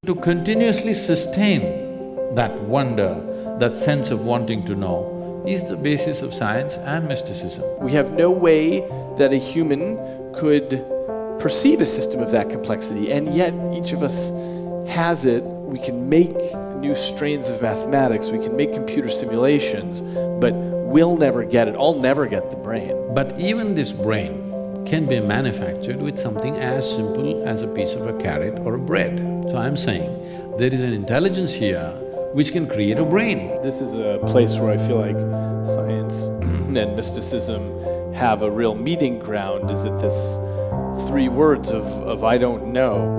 To continuously sustain that wonder, that sense of wanting to know, is the basis of science and mysticism. We have no way that a human could perceive a system of that complexity, and yet each of us has it. We can make new strains of mathematics, we can make computer simulations, but we'll never get it. I'll never get the brain. But even this brain can be manufactured with something as simple as a piece of a carrot or a bread. So I'm saying, there is an intelligence here which can create a brain. This is a place where I feel like science and mysticism have a real meeting ground, is that this three words of I don't know.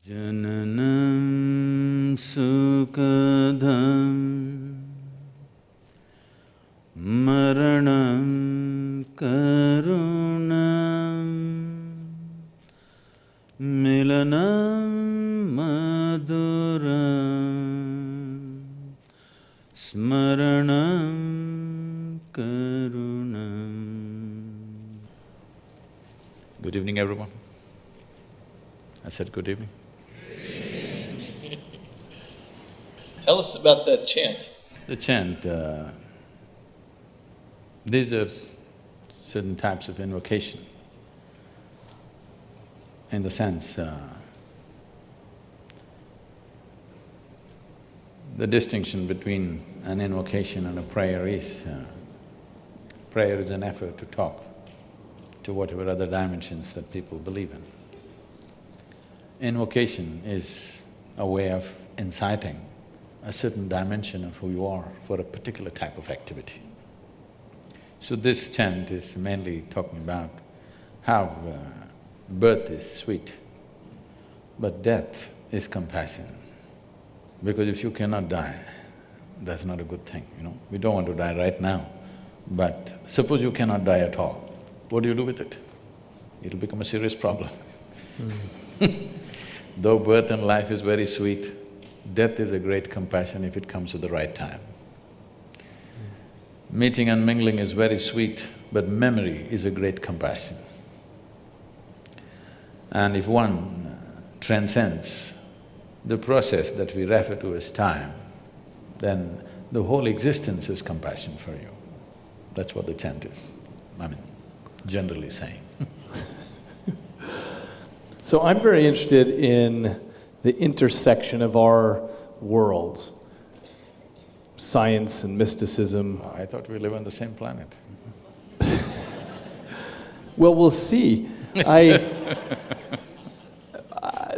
Jananam sukadham maranam karunam milanam maduram smaranam karunam. Good evening, everyone. I said good evening. Tell us about that chant. The chant, these are certain types of invocation. In the sense, the distinction between an invocation and a prayer is, prayer is an effort to talk to whatever other dimensions that people believe in. Invocation is a way of inciting a certain dimension of who you are for a particular type of activity. So this chant is mainly talking about how birth is sweet, but death is compassion. Because if you cannot die, that's not a good thing, you know. We don't want to die right now, but suppose you cannot die at all, what do you do with it? It'll become a serious problem. Though birth and life is very sweet, death is a great compassion if it comes at the right time. Meeting and mingling is very sweet, but memory is a great compassion. And if one transcends the process that we refer to as time, then the whole existence is compassion for you. That's what the chant is, I mean, generally saying. So I'm very interested in the intersection of our worlds, science and mysticism. I thought we live on the same planet. Well, we'll see.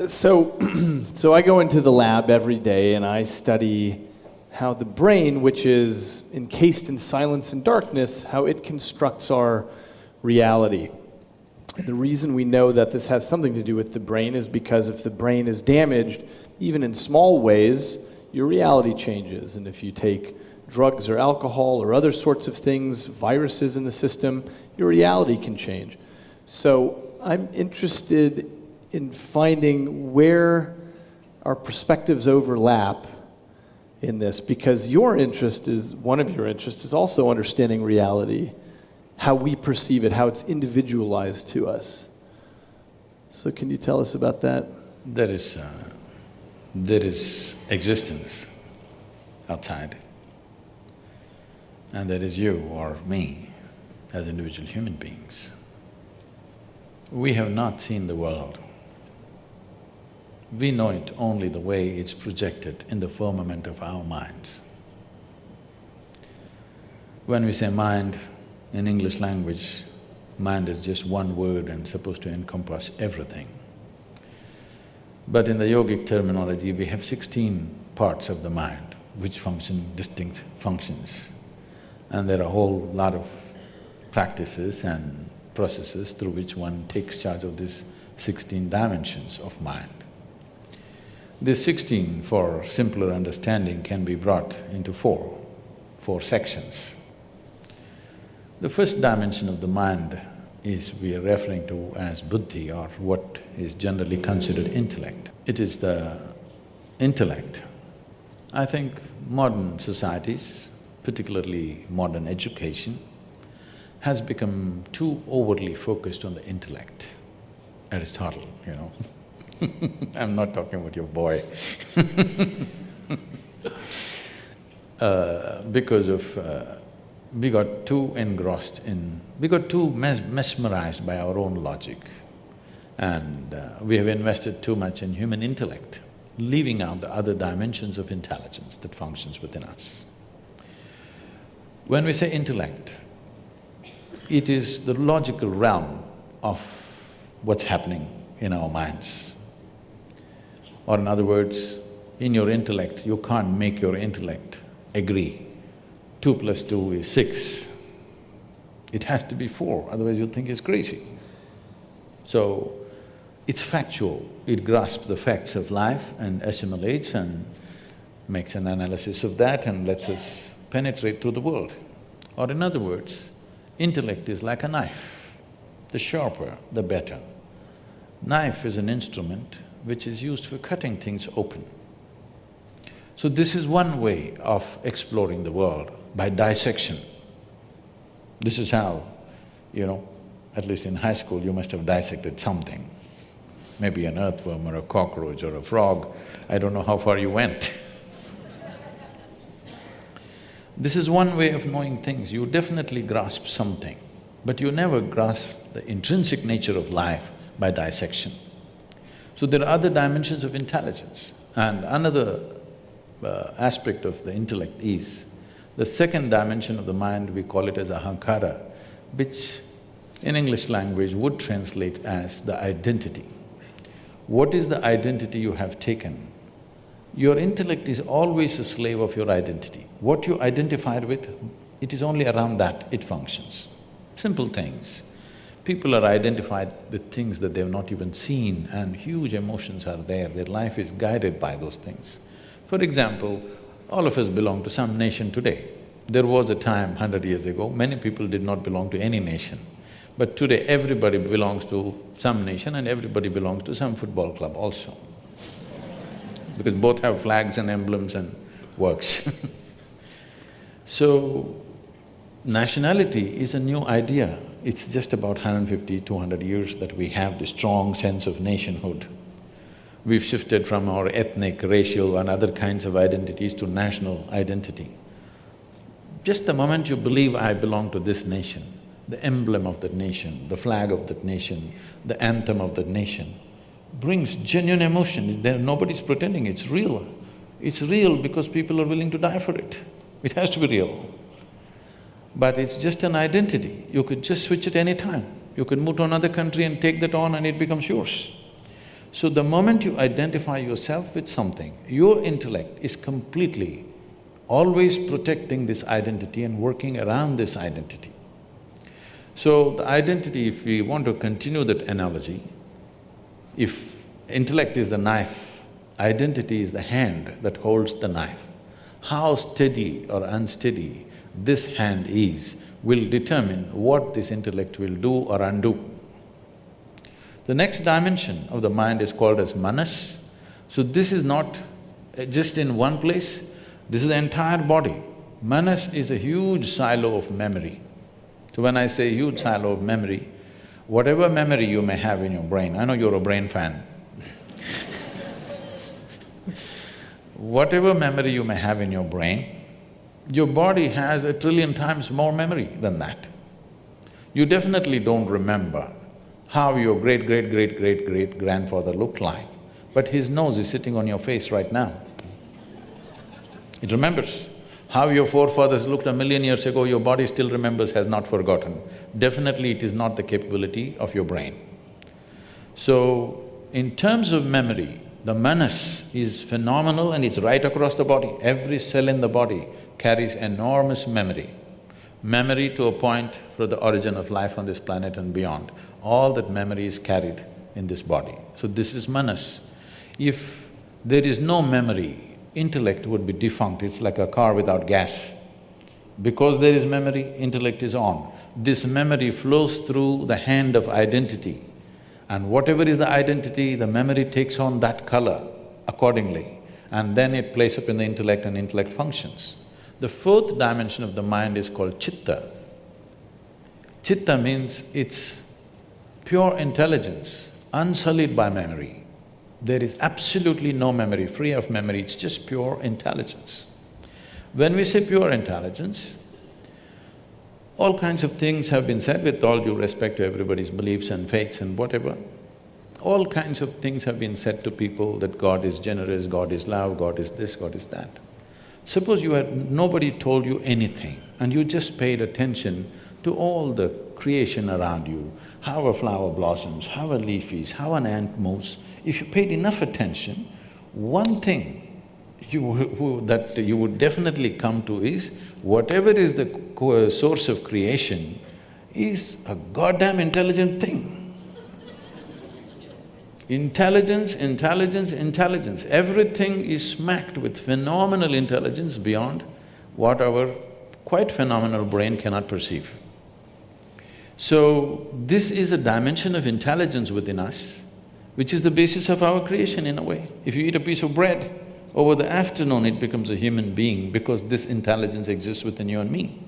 So I go into the lab every day and I study how the brain, which is encased in silence and darkness, how it constructs our reality. And the reason we know that this has something to do with the brain is because if the brain is damaged, even in small ways, your reality changes. And if you take drugs or alcohol or other sorts of things, viruses in the system, your reality can change. So I'm interested in finding where our perspectives overlap in this, because your interest is, one of your interests is also understanding reality, how we perceive it, how it's individualized to us. So can you tell us about that? There is existence outside, and there is you or me as individual human beings. We have not seen the world. We know it only the way it's projected in the firmament of our minds. When we say mind, in English language, mind is just one word and supposed to encompass everything. But in the yogic terminology, we have 16 parts of the mind which function distinct functions. And there are a whole lot of practices and processes through which one takes charge of these 16 dimensions of mind. These 16, for simpler understanding, can be brought into four sections. The first dimension of the mind is we are referring to as buddhi, or what is generally considered intellect. It is the intellect. I think modern societies, particularly modern education, has become too overly focused on the intellect. Aristotle, you know. I'm not talking about your boy. Because we got too engrossed in… we got too mesmerized by our own logic, and we have invested too much in human intellect, leaving out the other dimensions of intelligence that functions within us. When we say intellect, it is the logical realm of what's happening in our minds. Or in other words, in your intellect, you can't make your intellect agree 2 + 2 is 6. It has to be 4, otherwise you'll think it's crazy. So, it's factual, it grasps the facts of life and assimilates and makes an analysis of that and lets us penetrate through the world. Or in other words, intellect is like a knife, the sharper, the better. Knife is an instrument which is used for cutting things open. So this is one way of exploring the world, by dissection. This is how, you know, at least in high school you must have dissected something. Maybe an earthworm or a cockroach or a frog, I don't know how far you went. This is one way of knowing things, you definitely grasp something, but you never grasp the intrinsic nature of life by dissection. So there are other dimensions of intelligence, and another aspect of the intellect is the second dimension of the mind, we call it as ahankara, which in English language would translate as the identity. What is the identity you have taken? Your intellect is always a slave of your identity. What you identified with, it is only around that it functions. Simple things. People are identified with things that they've not even seen, and huge emotions are there, their life is guided by those things. For example, all of us belong to some nation today. There was a time 100 years ago, many people did not belong to any nation. But today everybody belongs to some nation and everybody belongs to some football club also. Because both have flags and emblems and works. So, nationality is a new idea. It's just about 150, 200 years that we have this strong sense of nationhood. We've shifted from our ethnic, racial and other kinds of identities to national identity. Just the moment you believe, I belong to this nation, the emblem of that nation, the flag of that nation, the anthem of that nation, brings genuine emotion. Nobody's pretending, it's real. It's real because people are willing to die for it. It has to be real. But it's just an identity, you could just switch it any time. You could move to another country and take that on and it becomes yours. So the moment you identify yourself with something, your intellect is completely always protecting this identity and working around this identity. So the identity, if we want to continue that analogy, if intellect is the knife, identity is the hand that holds the knife. How steady or unsteady this hand is will determine what this intellect will do or undo. The next dimension of the mind is called as manas. So this is not just in one place, this is the entire body. Manas is a huge silo of memory. So when I say huge silo of memory, whatever memory you may have in your brain, I know you're a brain fan. Whatever memory you may have in your brain, your body has 1 trillion times more memory than that. You definitely don't remember how your great-great-great-great-great-grandfather looked like, but his nose is sitting on your face right now. It remembers. How your forefathers looked 1,000,000 years ago, your body still remembers, has not forgotten. Definitely it is not the capability of your brain. So, in terms of memory, the manas is phenomenal and it's right across the body. Every cell in the body carries enormous memory. Memory to a point for the origin of life on this planet and beyond. All that memory is carried in this body. So this is manas. If there is no memory, intellect would be defunct, it's like a car without gas. Because there is memory, intellect is on. This memory flows through the hand of identity, and whatever is the identity, the memory takes on that color accordingly, and then it plays up in the intellect and intellect functions. The fourth dimension of the mind is called chitta. Chitta means it's pure intelligence, unsullied by memory. There is absolutely no memory, free of memory, it's just pure intelligence. When we say pure intelligence, all kinds of things have been said with all due respect to everybody's beliefs and faiths and whatever. All kinds of things have been said to people that God is generous, God is love, God is this, God is that. Suppose nobody told you anything and you just paid attention to all the creation around you, how a flower blossoms, how a leaf is, how an ant moves. If you paid enough attention, one thing that you would definitely come to is, whatever is the source of creation is a goddamn intelligent thing. Intelligence, intelligence, intelligence. Everything is smacked with phenomenal intelligence beyond what our quite phenomenal brain cannot perceive. So, this is a dimension of intelligence within us, which is the basis of our creation in a way. If you eat a piece of bread, over the afternoon it becomes a human being because this intelligence exists within you and me.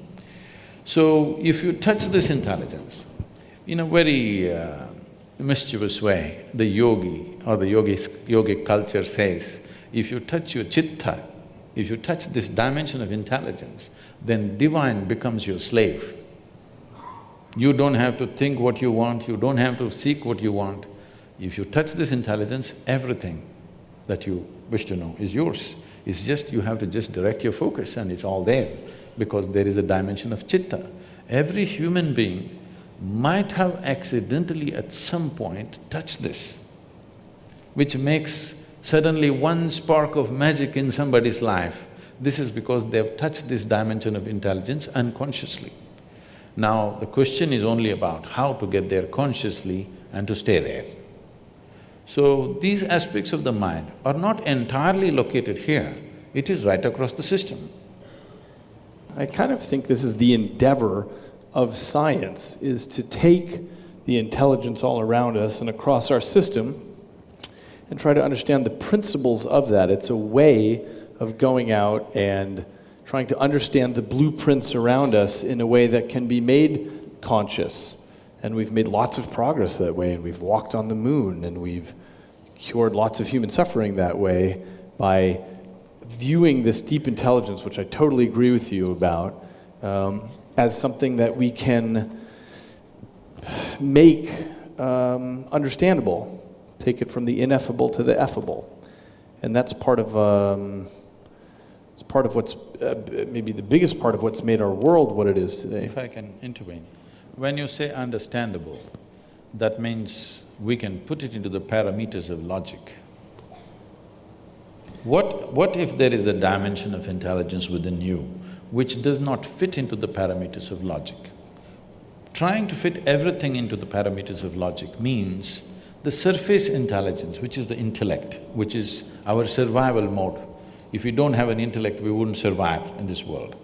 So, if you touch this intelligence in a very mischievous way, the yogi or the yogic culture says, if you touch your chitta, if you touch this dimension of intelligence, then divine becomes your slave. You don't have to think what you want, you don't have to seek what you want. If you touch this intelligence, everything that you wish to know is yours. It's just you have to just direct your focus and it's all there because there is a dimension of chitta. Every human being might have accidentally at some point touched this, which makes suddenly one spark of magic in somebody's life. This is because they've touched this dimension of intelligence unconsciously. Now, the question is only about how to get there consciously and to stay there. So, these aspects of the mind are not entirely located here, it is right across the system. I kind of think this is the endeavor of science, is to take the intelligence all around us and across our system and try to understand the principles of that. It's a way of going out and trying to understand the blueprints around us in a way that can be made conscious. And we've made lots of progress that way, and we've walked on the moon, and we've cured lots of human suffering that way by viewing this deep intelligence, which I totally agree with you about, as something that we can make understandable, take it from the ineffable to the effable. And that's part of it's part of what's maybe the biggest part of what's made our world what it is today. If I can intervene, when you say understandable, that means we can put it into the parameters of logic. What if there is a dimension of intelligence within you which does not fit into the parameters of logic? Trying to fit everything into the parameters of logic means the surface intelligence, which is the intellect, which is our survival mode. If we don't have an intellect, we wouldn't survive in this world.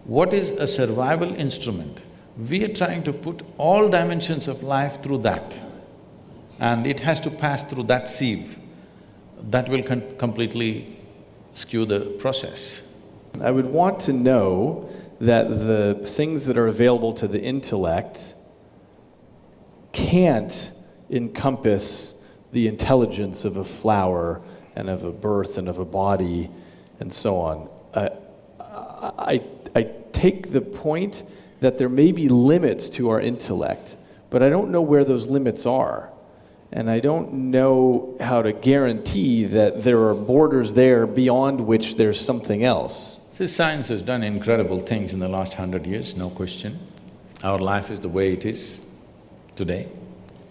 What is a survival instrument? We are trying to put all dimensions of life through that, and it has to pass through that sieve. That will completely skew the process. I would want to know that the things that are available to the intellect can't encompass the intelligence of a flower and of a birth and of a body and so on. I take the point that there may be limits to our intellect, but I don't know where those limits are. And I don't know how to guarantee that there are borders there beyond which there's something else. See, science has done incredible things in the last 100 years, no question. Our life is the way it is today.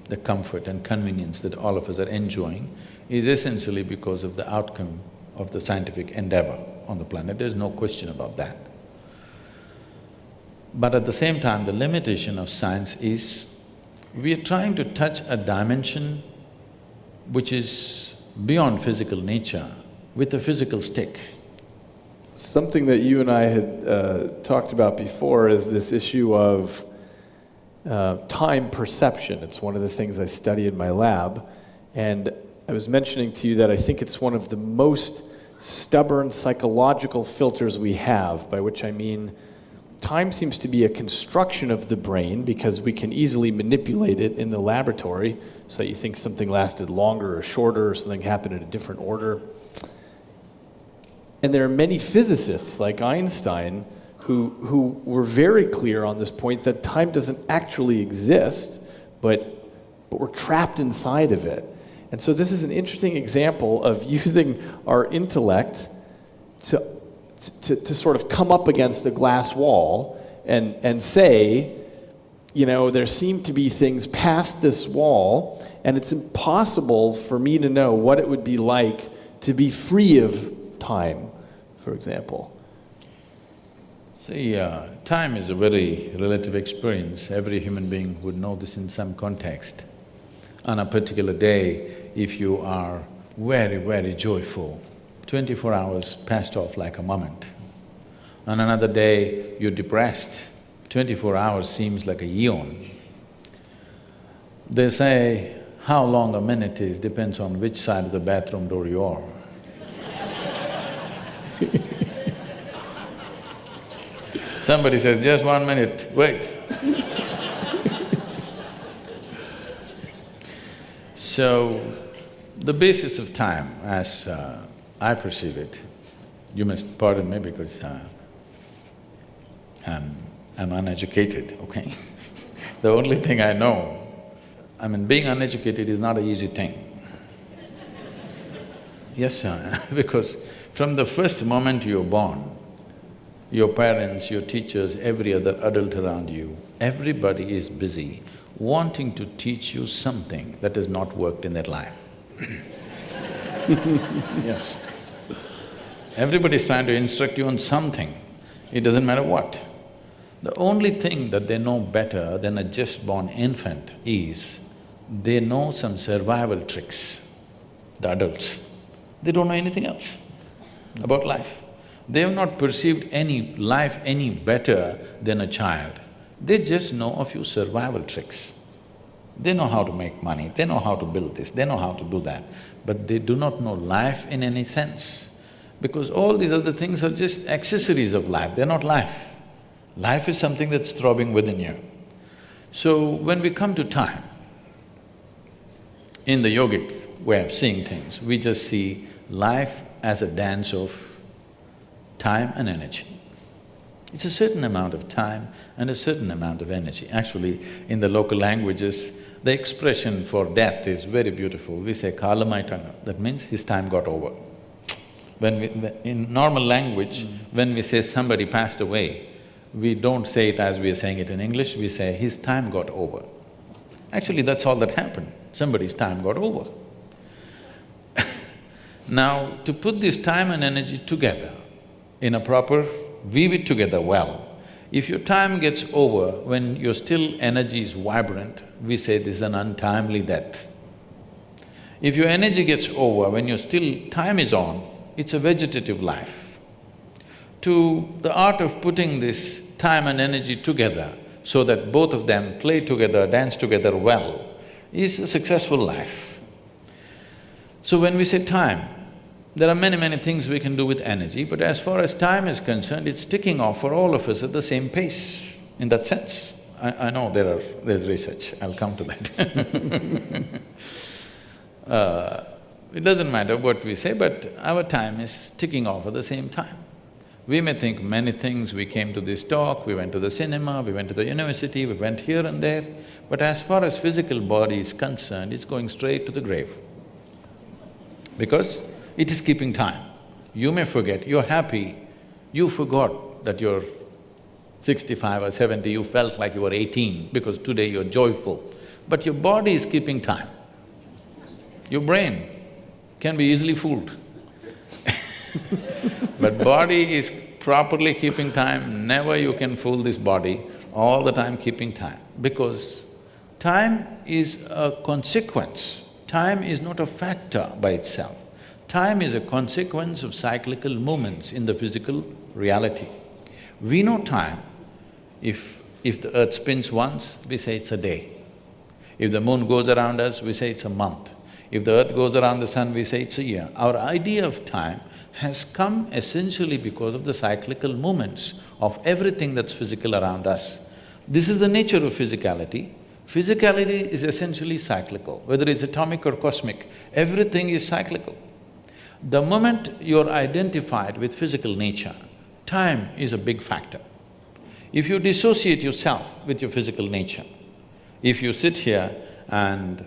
The comfort and convenience that all of us are enjoying is essentially because of the outcome of the scientific endeavor on the planet. There's no question about that. But at the same time, the limitation of science is we are trying to touch a dimension which is beyond physical nature with a physical stick. Something that you and I had talked about before is this issue of time perception. It's one of the things I study in my lab, and I was mentioning to you that I think it's one of the most stubborn psychological filters we have, by which I mean time seems to be a construction of the brain because we can easily manipulate it in the laboratory, so you think something lasted longer or shorter or something happened in a different order. And there are many physicists like Einstein who were very clear on this point that time doesn't actually exist, but we're trapped inside of it. And so this is an interesting example of using our intellect to sort of come up against a glass wall and say, you know, there seem to be things past this wall, and it's impossible for me to know what it would be like to be free of time, for example. See, time is a very relative experience. Every human being would know this in some context. On a particular day, if you are very, very joyful, 24 hours passed off like a moment. On another day, you're depressed, 24 hours seems like a eon. They say how long a minute is depends on which side of the bathroom door you are. Somebody says, just 1 minute, wait. So, the basis of time, as I perceive it, you must pardon me because I'm uneducated, okay? The only thing I know, I mean, being uneducated is not an easy thing. Yes, because from the first moment you're born, your parents, your teachers, every other adult around you, everybody is busy wanting to teach you something that has not worked in their life. Yes. Everybody's trying to instruct you on something, it doesn't matter what. The only thing that they know better than a just-born infant is they know some survival tricks, the adults. They don't know anything else about life. They have not perceived any life any better than a child. They just know a few survival tricks. They know how to make money, they know how to build this, they know how to do that, but they do not know life in any sense. Because all these other things are just accessories of life, they're not life. Life is something that's throbbing within you. So when we come to time, in the yogic way of seeing things, we just see life as a dance of time and energy. It's a certain amount of time and a certain amount of energy. Actually, in the local languages, the expression for death is very beautiful. We say kalamaitanga, that means his time got over. In normal language, when we say somebody passed away, we don't say it as we are saying it in English, we say his time got over. Actually, that's all that happened, somebody's time got over. Now, to put this time and energy together in a proper, weave it together well. If your time gets over when your still energy is vibrant, we say this is an untimely death. If your energy gets over when your still time is on, it's a vegetative life. To the art of putting this time and energy together so that both of them play together, dance together well, is a successful life. So when we say time, there are many, many things we can do with energy, but as far as time is concerned, it's ticking off for all of us at the same pace, in that sense. I know there's research, I'll come to that. It doesn't matter what we say, but our time is ticking off at the same time. We may think many things, we came to this talk, we went to the cinema, we went to the university, we went here and there, but as far as physical body is concerned, it's going straight to the grave. Because it is keeping time. You may forget, you're happy, you forgot that you're 65 or 70, you felt like you were 18 because today you're joyful, but your body is keeping time. Your brain can be easily fooled. But body is properly keeping time, never you can fool this body, all the time keeping time. Because time is a consequence, time is not a factor by itself. Time is a consequence of cyclical movements in the physical reality. We know time. If the earth spins once, we say it's a day. If the moon goes around us, we say it's a month. If the earth goes around the sun, we say it's a year. Our idea of time has come essentially because of the cyclical movements of everything that's physical around us. This is the nature of physicality. Physicality is essentially cyclical, whether it's atomic or cosmic, everything is cyclical. The moment you're identified with physical nature, time is a big factor. If you dissociate yourself with your physical nature, if you sit here and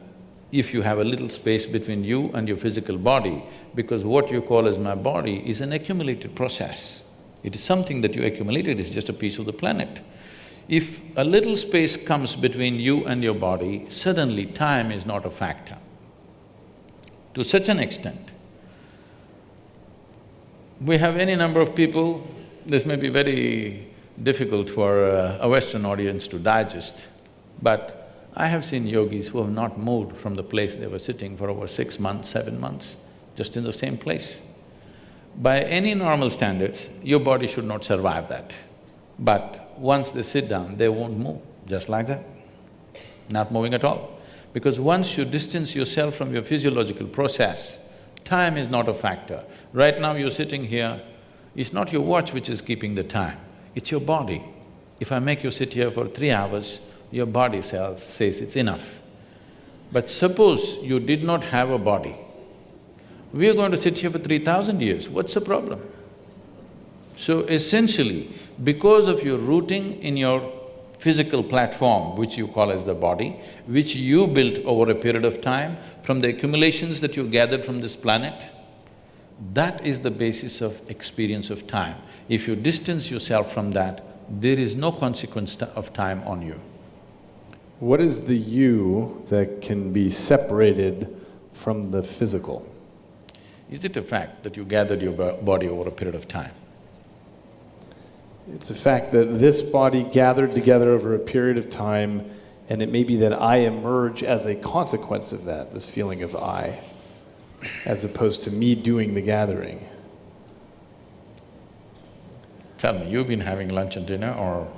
if you have a little space between you and your physical body, because what you call as my body is an accumulated process. It is something that you accumulated, it's just a piece of the planet. If a little space comes between you and your body, suddenly time is not a factor. To such an extent, we have any number of people, this may be very difficult for a Western audience to digest, but I have seen yogis who have not moved from the place they were sitting for over 6 months, 7 months, just in the same place. By any normal standards, your body should not survive that. But once they sit down, they won't move, just like that, not moving at all. Because once you distance yourself from your physiological process, time is not a factor. Right now you're sitting here, it's not your watch which is keeping the time, it's your body. If I make you sit here for 3 hours, your body says it's enough. But suppose you did not have a body, we are going to sit here for 3,000 years, what's the problem? So essentially, because of your rooting in your physical platform, which you call as the body, which you built over a period of time, from the accumulations that you gathered from this planet, that is the basis of experience of time. If you distance yourself from that, there is no consequence of time on you. What is the you that can be separated from the physical? Is it a fact that you gathered your body over a period of time? It's a fact that this body gathered together over a period of time, and it may be that I emerge as a consequence of that, this feeling of I, as opposed to me doing the gathering. Tell me, you've been having lunch and dinner or…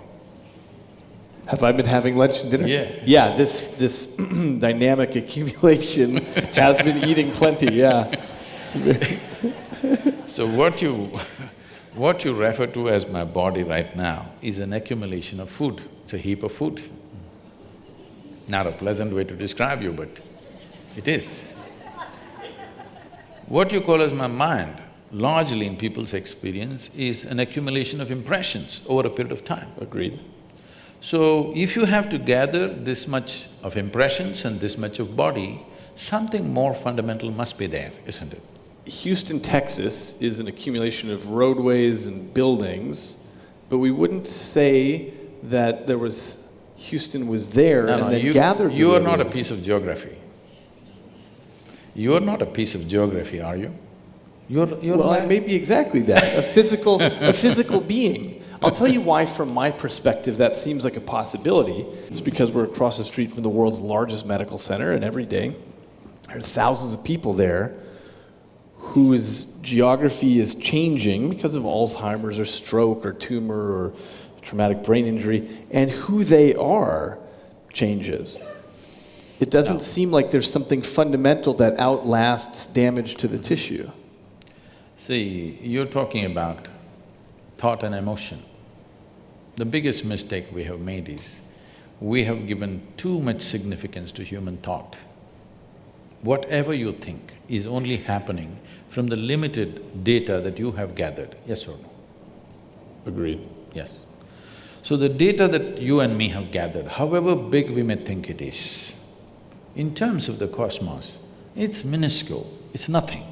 Have I been having lunch and dinner? Yeah. Yeah, this dynamic accumulation has been eating plenty, yeah. So what you refer to as my body right now is an accumulation of food, it's a heap of food. Not a pleasant way to describe you, but it is. What you call as my mind, largely in people's experience, is an accumulation of impressions over a period of time. Agreed. So, if you have to gather this much of impressions and this much of body, something more fundamental must be there, isn't it? Houston, Texas is an accumulation of roadways and buildings, but we wouldn't say that Houston was there and then gathered the You are not a roadways. piece of geography. You are not a piece of geography, are you? You're Well, I may be exactly that, a physical being. I'll tell you why, from my perspective, that seems like a possibility. It's because we're across the street from the world's largest medical center, and every day there are thousands of people there whose geography is changing because of Alzheimer's or stroke or tumor or traumatic brain injury, and who they are changes. It doesn't seem like there's something fundamental that outlasts damage to the tissue. See, you're talking about thought and emotion. The biggest mistake we have made is, we have given too much significance to human thought. Whatever you think is only happening from the limited data that you have gathered, yes or no? Agreed. Yes. So the data that you and me have gathered, however big we may think it is, in terms of the cosmos, it's minuscule, it's nothing.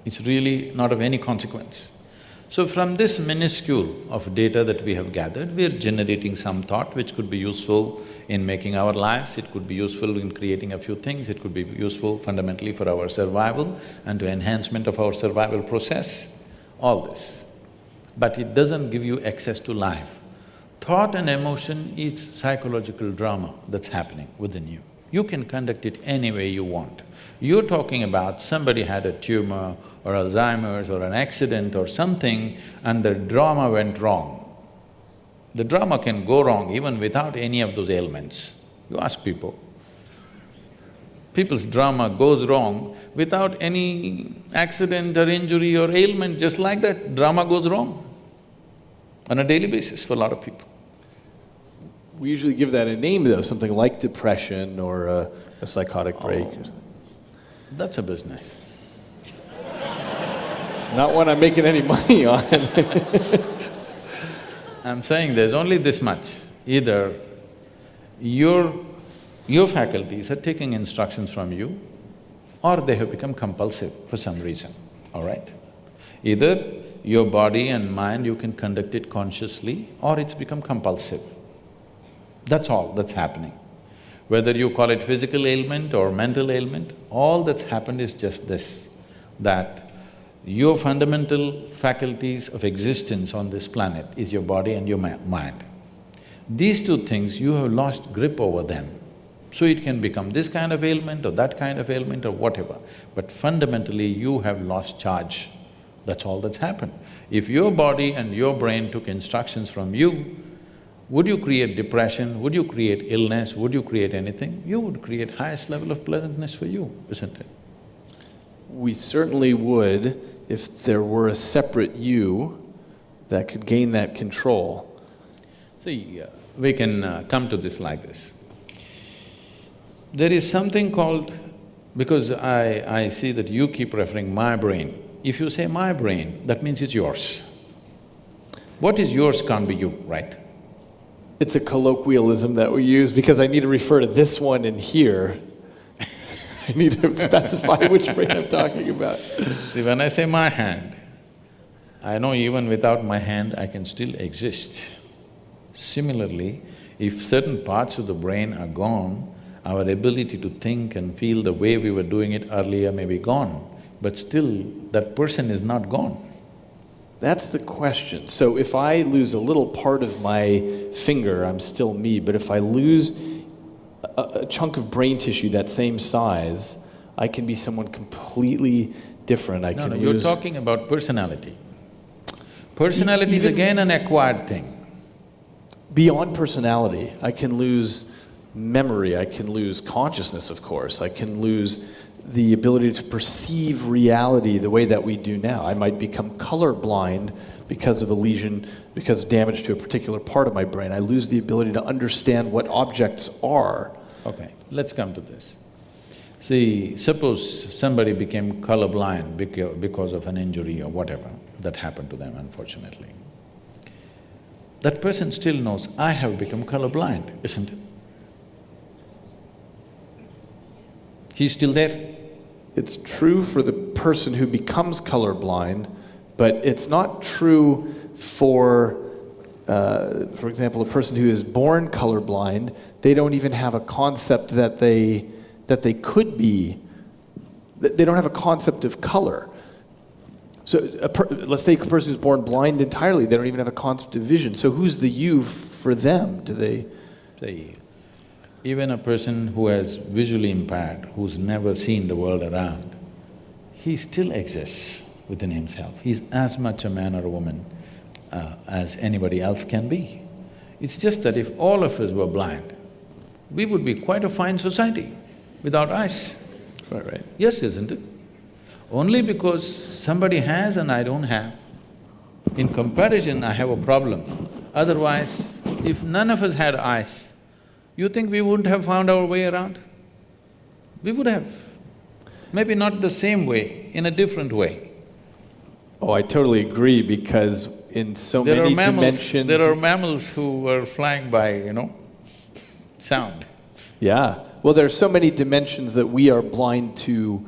It's really not of any consequence. So from this minuscule of data that we have gathered, we are generating some thought which could be useful in making our lives, it could be useful in creating a few things, it could be useful fundamentally for our survival and to enhancement of our survival process, all this. But it doesn't give you access to life. Thought and emotion is psychological drama that's happening within you. You can conduct it any way you want. You're talking about somebody had a tumor or Alzheimer's or an accident or something and the drama went wrong. The drama can go wrong even without any of those ailments. You ask people. people's drama goes wrong without any accident or injury or ailment, just like that, drama goes wrong on a daily basis for a lot of people. We usually give that a name though, something like depression or a psychotic break. Or something. That's a business. Not one I'm making any money on. I'm saying there's only this much. Either your faculties are taking instructions from you or they have become compulsive for some reason, all right? Either your body and mind, you can conduct it consciously or it's become compulsive. That's all that's happening. Whether you call it physical ailment or mental ailment, all that's happened is just this, that your fundamental faculties of existence on this planet is your body and your mind. These two things, you have lost grip over them. So it can become this kind of ailment or that kind of ailment or whatever, but fundamentally you have lost charge. That's all that's happened. If your body and your brain took instructions from you, would you create depression? Would you create illness? Would you create anything? You would create highest level of pleasantness for you, isn't it? We certainly would if there were a separate you that could gain that control. See, we can come to this like this. There is something called… because I see that you keep referring my brain. If you say my brain, that means it's yours. What is yours can't be you, right? It's a colloquialism that we use because I need to refer to this one in here. I need to specify which brain I'm talking about. See, when I say my hand, I know even without my hand I can still exist. Similarly, if certain parts of the brain are gone, our ability to think and feel the way we were doing it earlier may be gone, but still that person is not gone. That's the question. So if I lose a little part of my finger, I'm still me, but if I lose a chunk of brain tissue that same size, I can be someone completely different. No, you're talking about personality. Personality is again an acquired thing. Beyond personality, I can lose memory, I can lose consciousness, of course, I can lose the ability to perceive reality the way that we do now. I might become colorblind because of a lesion, because of damage to a particular part of my brain. I lose the ability to understand what objects are. Okay, let's come to this. See, suppose somebody became colorblind because of an injury or whatever that happened to them, unfortunately. That person still knows, I have become colorblind, isn't it? He's still there. It's true for the person who becomes colorblind, but it's not true for example, a person who is born colorblind. They don't even have a concept that they could be. They don't have a concept of color. So let's take a person who's born blind entirely. They don't even have a concept of vision. So who's the you for them? Do they… See, even a person who has visually impaired, who's never seen the world around, he still exists within himself. He's as much a man or a woman as anybody else can be. It's just that if all of us were blind, we would be quite a fine society without eyes. Quite right. Yes, isn't it? Only because somebody has and I don't have. In comparison, I have a problem. Otherwise, if none of us had eyes, you think we wouldn't have found our way around? We would have. Maybe not the same way, in a different way. Oh, I totally agree, because in so many dimensions… There are mammals who are flying by, sound. Yeah. Well, there are so many dimensions that we are blind to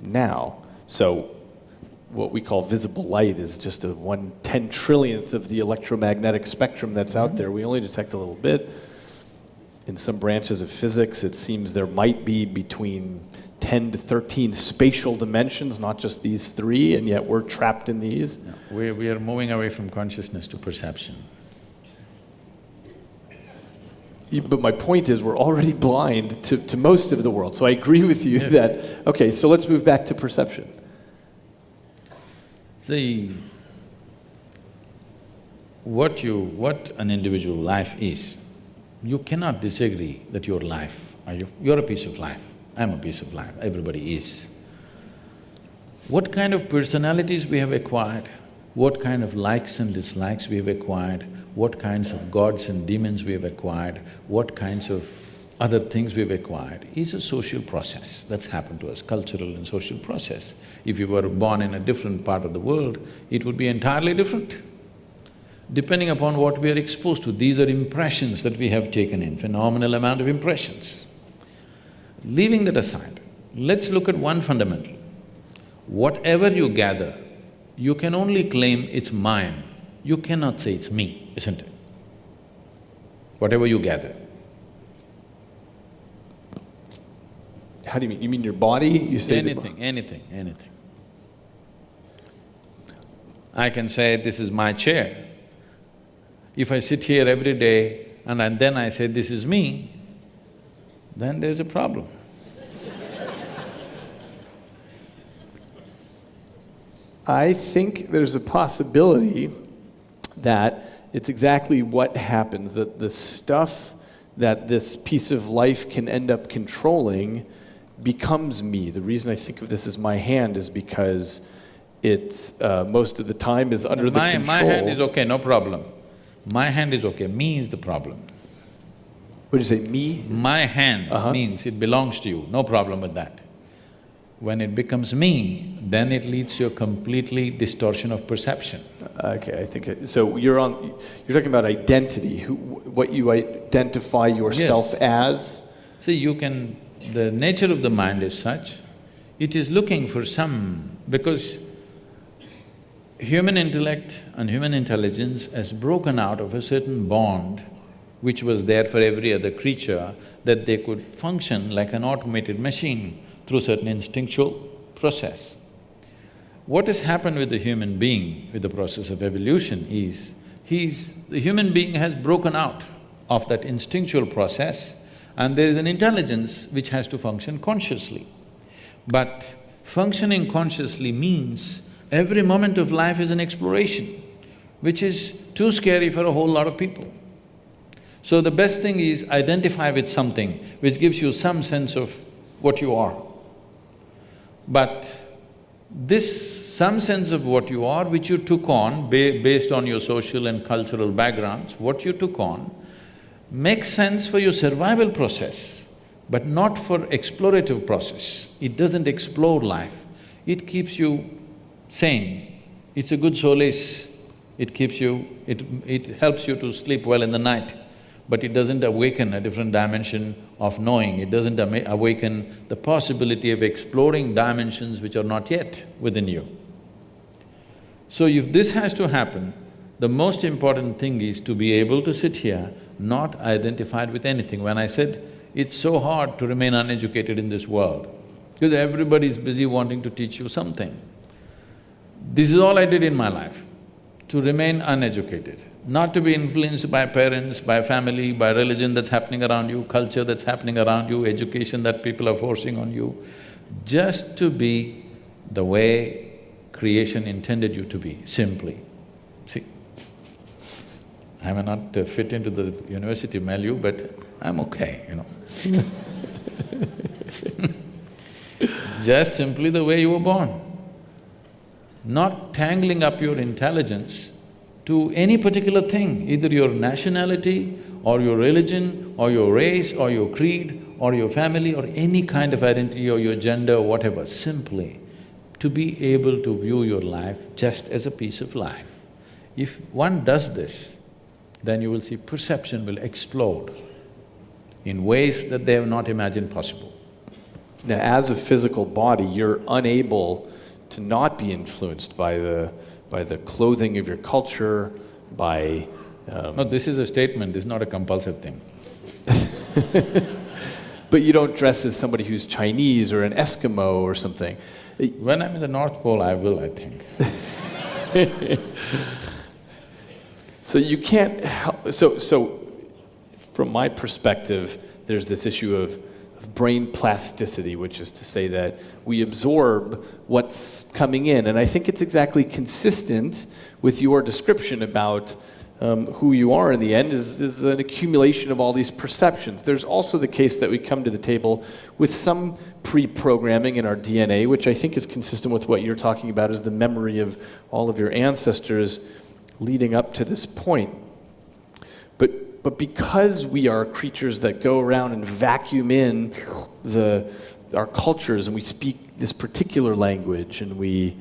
now. So what we call visible light is just a 1/10 trillionth of the electromagnetic spectrum that's out there. We only detect a little bit. In some branches of physics, it seems there might be between 10 to 13 spatial dimensions, not just these three, and yet we're trapped in these. No, we are moving away from consciousness to perception. But my point is, we're already blind to most of the world. So I agree with you that, okay, so let's move back to perception. See, what an individual life is, you cannot disagree that you're life, are you? You're a piece of life. I'm a piece of life, everybody is. What kind of personalities we have acquired, what kind of likes and dislikes we have acquired, what kinds of gods and demons we have acquired, what kinds of other things we've acquired is a social process that's happened to us, cultural and social process. If you were born in a different part of the world, it would be entirely different. Depending upon what we are exposed to, these are impressions that we have taken in, phenomenal amount of impressions. Leaving that aside, let's look at one fundamental. Whatever you gather, you can only claim it's mine. You cannot say it's me, isn't it? Whatever you gather. How do you mean? You mean your body? You say anything. I can say, this is my chair. If I sit here every day and then I say, this is me, then there's a problem. I think there's a possibility that it's exactly what happens, that the stuff that this piece of life can end up controlling becomes me. The reason I think of this as my hand is because it, most of the time, is under the control. My hand is okay, no problem. My hand is okay, me is the problem. What did you say, me? My hand means it belongs to you, no problem with that. When it becomes me, then it leads to a completely distortion of perception. Okay, I think… So you're talking about identity, what you identify yourself as? See, the nature of the mind is such, it is looking for because human intellect and human intelligence has broken out of a certain bond which was there for every other creature, that they could function like an automated machine through certain instinctual process. What has happened with the human being, with the process of evolution is, the human being has broken out of that instinctual process and there is an intelligence which has to function consciously. But functioning consciously means every moment of life is an exploration, which is too scary for a whole lot of people. So the best thing is identify with something which gives you some sense of what you are. But this some sense of what you are, which you took on based on your social and cultural backgrounds, what you took on, makes sense for your survival process, but not for explorative process. It doesn't explore life, it keeps you sane, it's a good solace, it helps you to sleep well in the night, but it doesn't awaken a different dimension of knowing, it doesn't awaken the possibility of exploring dimensions which are not yet within you. So if this has to happen, the most important thing is to be able to sit here not identified with anything. When I said, it's so hard to remain uneducated in this world, because everybody is busy wanting to teach you something. This is all I did in my life, to remain uneducated, not to be influenced by parents, by family, by religion that's happening around you, culture that's happening around you, education that people are forcing on you, just to be the way creation intended you to be, simply. See, I may not fit into the university milieu, but I'm okay, you know. Just simply the way you were born. Not tangling up your intelligence to any particular thing, either your nationality or your religion or your race or your creed or your family or any kind of identity or your gender or whatever, simply to be able to view your life just as a piece of life. If one does this, then you will see perception will explode in ways that they have not imagined possible. Now, as a physical body, you're unable to not be influenced by the clothing of your culture, by… No, this is a statement, this is not a compulsive thing. But you don't dress as somebody who's Chinese or an Eskimo or something. When I'm in the North Pole, I will, I think. So you can't help… So from my perspective, there's this issue of brain plasticity, which is to say that we absorb what's coming in. And I think it's exactly consistent with your description about who you are in the end is an accumulation of all these perceptions. There's also the case that we come to the table with some pre-programming in our DNA, which I think is consistent with what you're talking about, is the memory of all of your ancestors leading up to this point. But because we are creatures that go around and vacuum in our cultures, and we speak this particular language, and we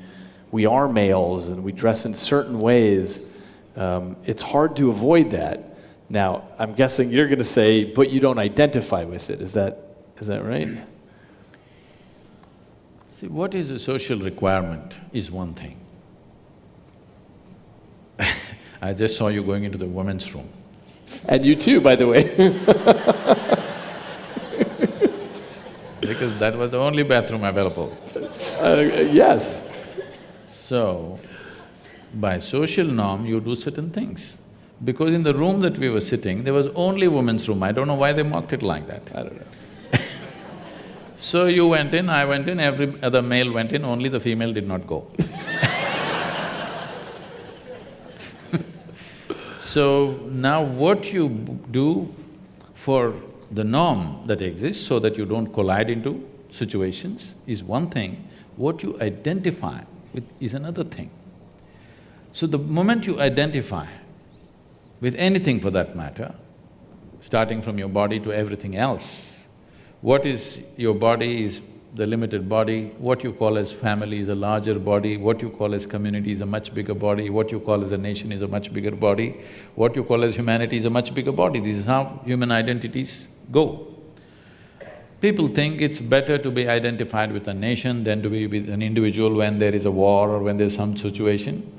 are males, and we dress in certain ways, it's hard to avoid that. Now, I'm guessing you're going to say, but you don't identify with it. Is that right? See, what is a social requirement is one thing. I just saw you going into the women's room. And you too, by the way. Because that was the only bathroom available. Yes. So, by social norm, you do certain things. Because in the room that we were sitting, there was only women's room. I don't know why they marked it like that. I don't know. So you went in, I went in, every other male went in, only the female did not go. So now what you do for the norm that exists so that you don't collide into situations is one thing. What you identify with is another thing. So the moment you identify with anything for that matter, starting from your body to everything else, what is your body is the limited body, what you call as family is a larger body, what you call as community is a much bigger body, what you call as a nation is a much bigger body, what you call as humanity is a much bigger body. This is how human identities go. People think it's better to be identified with a nation than to be with an individual when there is a war or when there's some situation.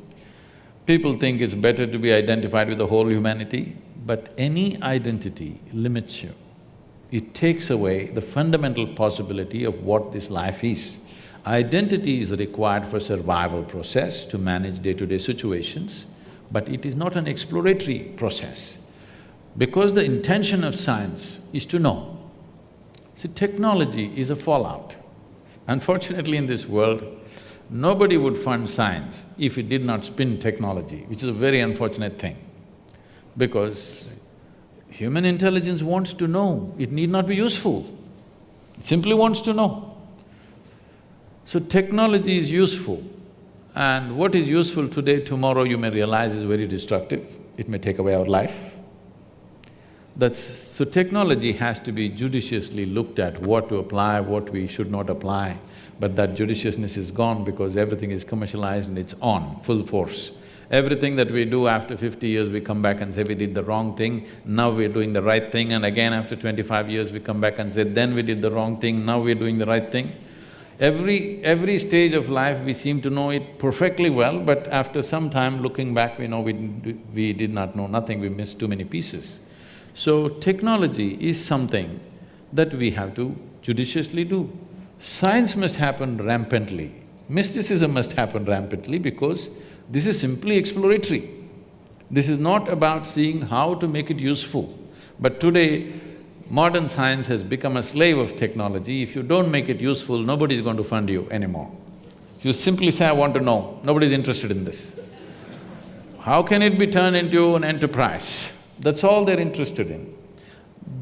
People think it's better to be identified with the whole humanity, but any identity limits you. It takes away the fundamental possibility of what this life is. Identity is required for survival process to manage day-to-day situations, but it is not an exploratory process. Because the intention of science is to know. See, technology is a fallout. Unfortunately in this world, nobody would fund science if it did not spin technology, which is a very unfortunate thing. Because human intelligence wants to know, it need not be useful, it simply wants to know. So technology is useful, and what is useful today, tomorrow you may realize is very destructive, it may take away our life. So technology has to be judiciously looked at, what to apply, what we should not apply, but that judiciousness is gone because everything is commercialized and it's on, full force. Everything that we do after 50 years, we come back and say we did the wrong thing, now we're doing the right thing, and again after 25 years we come back and say then we did the wrong thing, now we're doing the right thing. Every stage of life we seem to know it perfectly well, but after some time looking back we know we did not know nothing, we missed too many pieces. So technology is something that we have to judiciously do. Science must happen rampantly, mysticism must happen rampantly because this is simply exploratory. This is not about seeing how to make it useful. But today, modern science has become a slave of technology. If you don't make it useful, nobody is going to fund you anymore. If you simply say, I want to know, nobody's interested in this. How can it be turned into an enterprise? That's all they're interested in.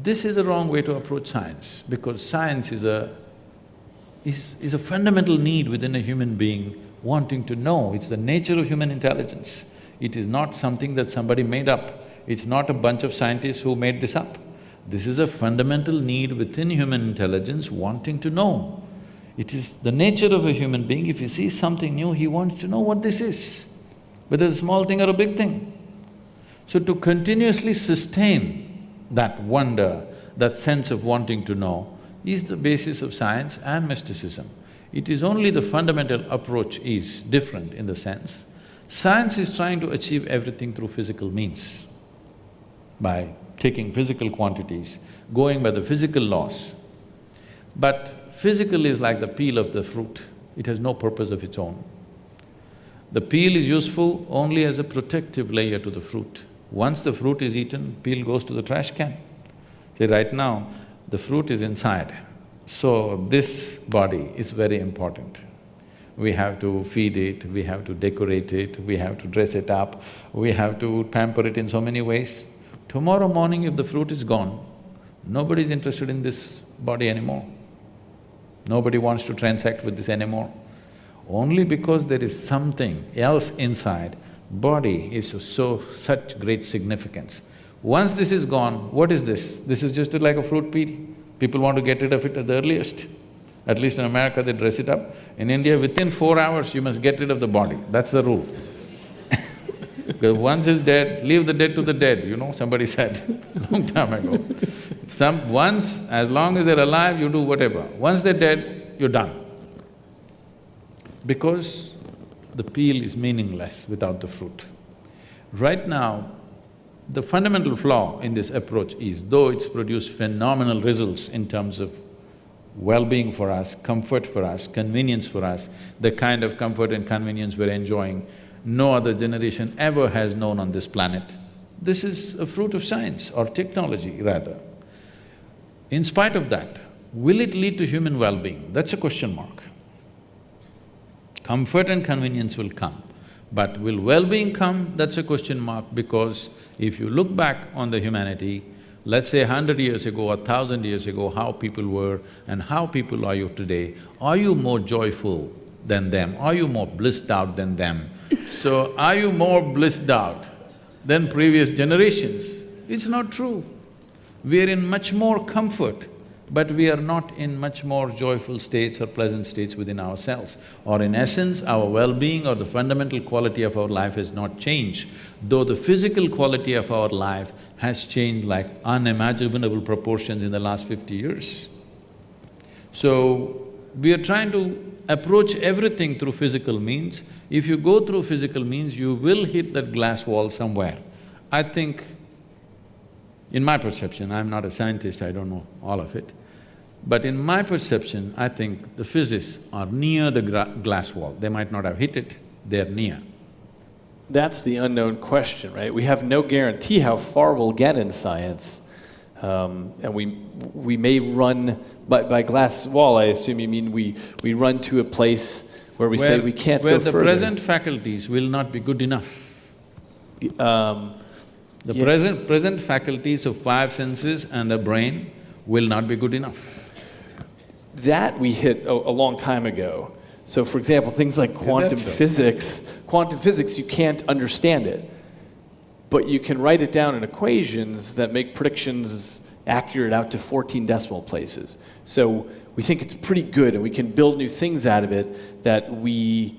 This is a wrong way to approach science, because science is a fundamental need within a human being wanting to know. It's the nature of human intelligence. It is not something that somebody made up. It's not a bunch of scientists who made this up. This is a fundamental need within human intelligence wanting to know. It is the nature of a human being, if he sees something new, he wants to know what this is, whether it's a small thing or a big thing. So to continuously sustain that wonder, that sense of wanting to know, is the basis of science and mysticism. It is only the fundamental approach is different in the sense, science is trying to achieve everything through physical means, by taking physical quantities, going by the physical laws. But physical is like the peel of the fruit, it has no purpose of its own. The peel is useful only as a protective layer to the fruit. Once the fruit is eaten, peel goes to the trash can. See, right now, the fruit is inside. So this body is very important. we have to feed it, we have to decorate it, we have to dress it up, we have to pamper it in so many ways. Tomorrow morning if the fruit is gone, nobody's interested in this body anymore. Nobody wants to transact with this anymore. Only because there is something else inside, body is such great significance. Once this is gone, what is this? This is just like a fruit peel. People want to get rid of it at the earliest. At least in America, they dress it up. In India, within 4 hours, you must get rid of the body. That's the rule. Because once it's dead, leave the dead to the dead, somebody said long time ago. Once, as long as they're alive, you do whatever. Once they're dead, you're done. Because the peel is meaningless without the fruit. Right now, the fundamental flaw in this approach is, though it's produced phenomenal results in terms of well-being for us, comfort for us, convenience for us, the kind of comfort and convenience we're enjoying, no other generation ever has known on this planet. This is a fruit of science or technology rather. In spite of that, will it lead to human well-being? That's a question mark. Comfort and convenience will come, but will well-being come? That's a question mark, because if you look back on the humanity, let's say 100 years ago or 1,000 years ago, how people were and how people are you today, are you more joyful than them? Are you more blissed out than them? So, are you more blissed out than previous generations? It's not true. We are in much more comfort, but we are not in much more joyful states or pleasant states within ourselves. Or in essence, our well-being or the fundamental quality of our life has not changed, though the physical quality of our life has changed like unimaginable proportions in the last 50 years. So, we are trying to approach everything through physical means. If you go through physical means, you will hit that glass wall somewhere. I think, in my perception, I'm not a scientist, I don't know all of it, but in my perception, I think the physicists are near the glass wall. They might not have hit it, they're near. That's the unknown question, right? We have no guarantee how far we'll get in science. And we may run… By glass wall, I assume you mean we run to a place where we say we can't go further. Where the present faculties will not be good enough. Present faculties of 5 senses and a brain will not be good enough. That we hit a long time ago. So for example, things like quantum physics, you can't understand it, but you can write it down in equations that make predictions accurate out to 14 decimal places. So we think it's pretty good, and we can build new things out of it, that we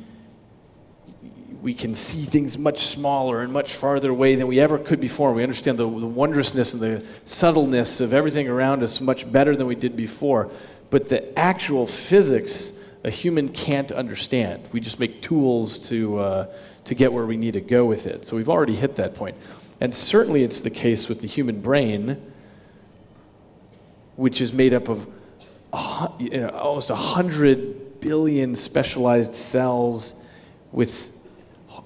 can see things much smaller and much farther away than we ever could before. We understand the wondrousness and the subtleness of everything around us much better than we did before. But the actual physics, a human can't understand. We just make tools to get where we need to go with it. So we've already hit that point. And certainly it's the case with the human brain, which is made up of almost 100 billion specialized cells with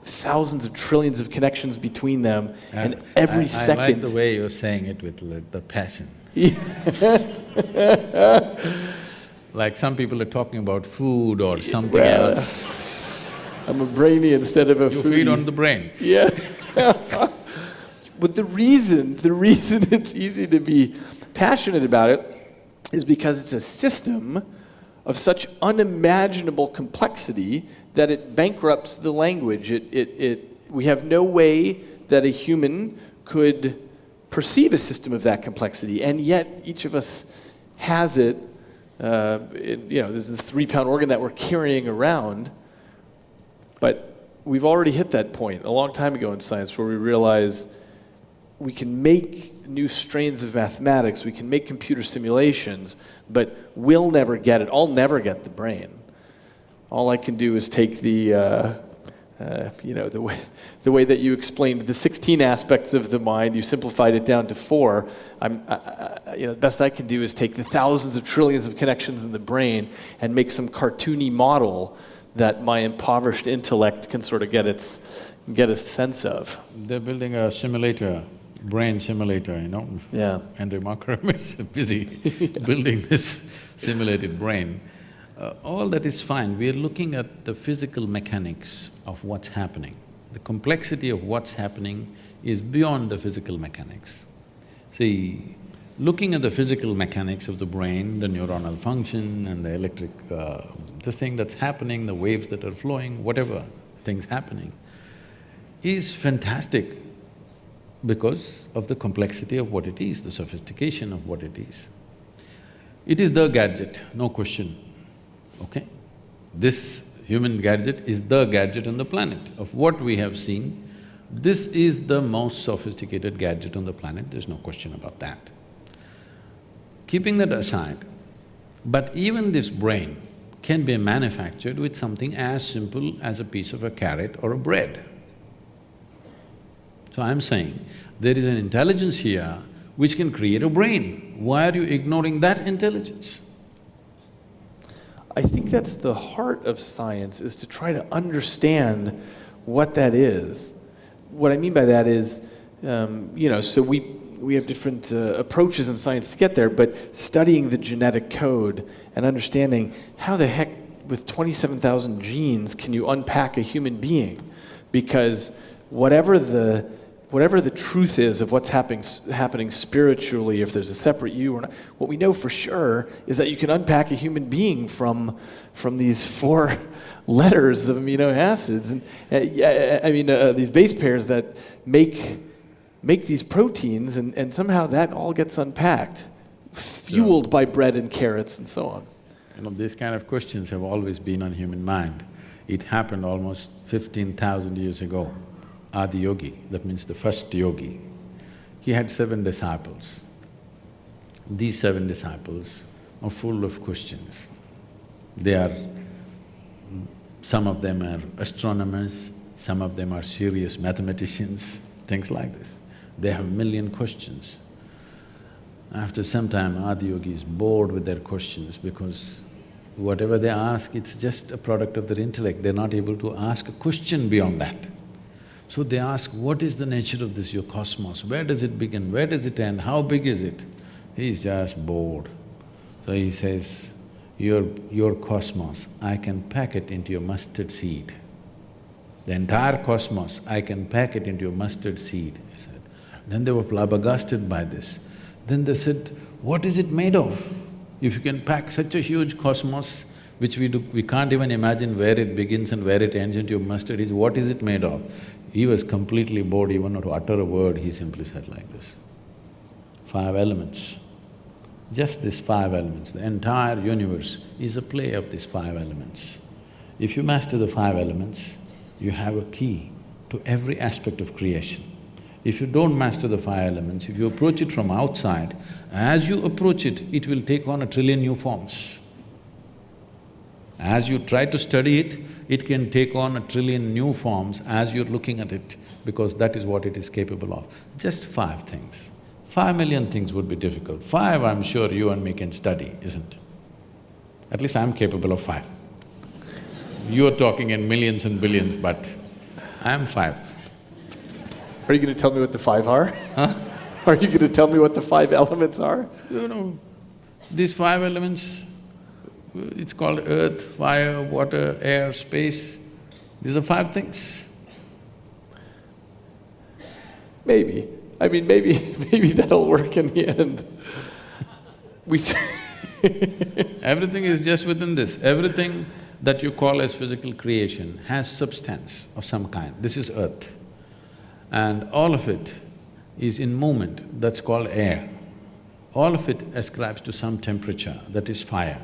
thousands of trillions of connections between them, and every second… I like the way you're saying it with the passion. Like some people are talking about food or something else. I'm a brainy instead of a foodie. You feed on the brain. Yeah. But the reason it's easy to be passionate about it is because it's a system of such unimaginable complexity that it bankrupts the language. We have no way that a human could perceive a system of that complexity, and yet each of us has it. There's this 3-pound organ that we're carrying around, but we've already hit that point a long time ago in science where we realize we can make new strains of mathematics, we can make computer simulations, but we'll never get it. I'll never get the brain. All I can do is take the way that you explained the 16 aspects of the mind, you simplified it down to 4. The best I can do is take the thousands of trillions of connections in the brain and make some cartoony model that my impoverished intellect can sort of get a sense of. They're building a simulator, brain simulator, Yeah. Andrew Markram is busy building this simulated brain. all that is fine. We are looking at the physical mechanics of what's happening. The complexity of what's happening is beyond the physical mechanics. See, looking at the physical mechanics of the brain, the neuronal function and the electric… this thing that's happening, the waves that are flowing, whatever things happening, is fantastic because of the complexity of what it is, the sophistication of what it is. It is the gadget, no question, okay? This human gadget is the gadget on the planet. Of what we have seen, this is the most sophisticated gadget on the planet, there's no question about that. Keeping that aside, but even this brain can be manufactured with something as simple as a piece of a carrot or a bread. So I'm saying, there is an intelligence here which can create a brain. Why are you ignoring that intelligence? I think that's the heart of science, is to try to understand what that is. What I mean by that is, so we have different approaches in science to get there, but studying the genetic code and understanding how the heck with 27,000 genes can you unpack a human being? Because whatever the truth is of what's happening spiritually, if there's a separate you or not, what we know for sure is that you can unpack a human being from these 4 letters of amino acids, and these base pairs that make these proteins, and somehow that all gets unpacked, fueled by bread and carrots and so on. These kind of questions have always been on human mind. It happened almost 15,000 years ago. Adi Yogi, that means the first yogi, he had 7 disciples. These 7 disciples are full of questions. Some of them are astronomers, some of them are serious mathematicians, things like this. They have a million questions. After some time, Adi Yogi is bored with their questions because whatever they ask, it's just a product of their intellect. They're not able to ask a question beyond that. So they ask, what is the nature of this, your cosmos? Where does it begin? Where does it end? How big is it? He's just bored. So he says, your cosmos, I can pack it into your mustard seed. The entire cosmos, I can pack it into your mustard seed, he said. Then they were flabbergasted by this. Then they said, what is it made of? If you can pack such a huge cosmos, which we can't even imagine where it begins and where it ends into your mustard seed, what is it made of? He was completely bored, even to utter a word, he simply said like this. 5 elements. Just these 5 elements, the entire universe is a play of these 5 elements. If you master the 5 elements, you have a key to every aspect of creation. If you don't master the 5 elements, if you approach it from outside, as you approach it, it will take on 1 trillion new forms. As you try to study it, it can take on 1 trillion new forms as you're looking at it, because that is what it is capable of. Just 5 things. 5 million things would be difficult. 5, I'm sure you and me can study, isn't it? At least I'm capable of 5. You're talking in millions and billions, but I'm 5. Are you going to tell me what the 5 are? Huh? Are you going to tell me what the 5 elements are? These 5 elements, it's called earth, fire, water, air, space. These are 5 things. Maybe. Maybe that'll work in the end. Everything is just within this. Everything that you call as physical creation has substance of some kind. This is earth. And all of it is in movement, that's called air. All of it ascribes to some temperature, that is fire.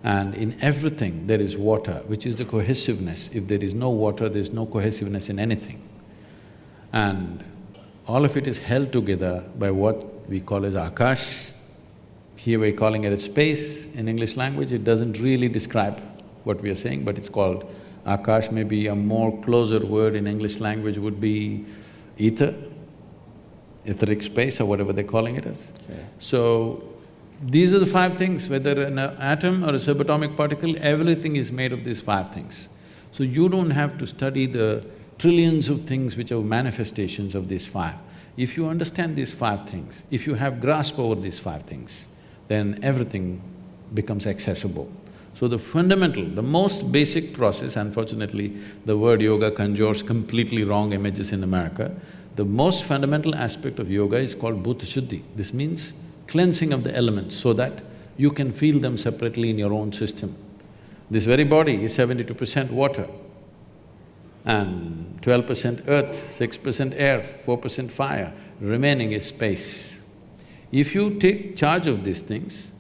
And in everything there is water, which is the cohesiveness. If there is no water, there is no cohesiveness in anything. And all of it is held together by what we call as akash. Here we're calling it as space. In English language, it doesn't really describe what we are saying, but it's called akash. Maybe a more closer word in English language would be ether, etheric space or whatever they're calling it as. Okay. So, these are the 5 things, whether an atom or a subatomic particle, everything is made of these 5 things. So you don't have to study the trillions of things which are manifestations of these 5. If you understand these 5 things, if you have grasp over these 5 things, then everything becomes accessible. So the fundamental, the most basic process, unfortunately, the word yoga conjures completely wrong images in America. The most fundamental aspect of yoga is called bhuta shuddhi. This means cleansing of the elements so that you can feel them separately in your own system. This very body is 72% water and 12% earth, 6% air, 4% fire, remaining is space. If you take charge of these things,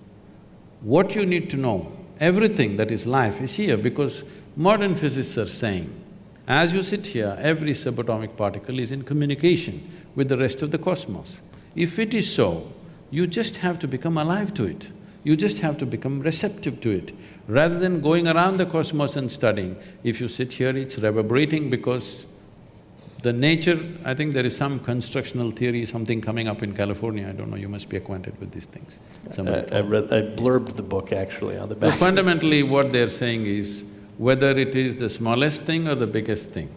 what you need to know, everything that is life is here, because modern physicists are saying, as you sit here, every subatomic particle is in communication with the rest of the cosmos. If it is so, you just have to become alive to it. You just have to become receptive to it. Rather than going around the cosmos and studying, if you sit here, it's reverberating because the nature… I think there is some constructional theory, something coming up in California, I don't know, you must be acquainted with these things. I blurbed the book actually on the back. So fundamentally what they're saying is, whether it is the smallest thing or the biggest thing,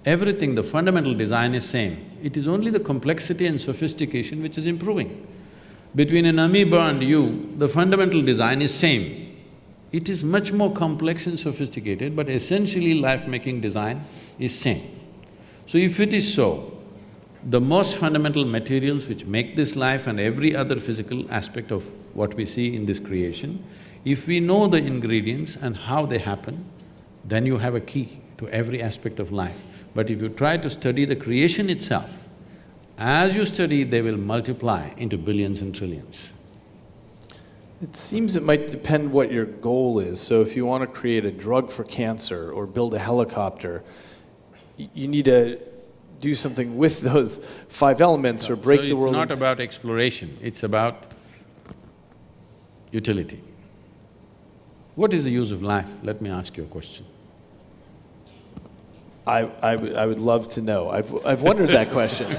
everything, the fundamental design is same. It is only the complexity and sophistication which is improving. Between an amoeba and you, the fundamental design is same. It is much more complex and sophisticated, but essentially life-making design is same. So if it is so, the most fundamental materials which make this life and every other physical aspect of what we see in this creation, if we know the ingredients and how they happen, then you have a key to every aspect of life. But if you try to study the creation itself, as you study, they will multiply into billions and trillions. It seems it might depend what your goal is. So if you want to create a drug for cancer or build a helicopter, you need to do something with those five elements or break the world. So it's not about exploration, it's about utility. What is the use of life? Let me ask you a question. I would love to know. I've wondered that question.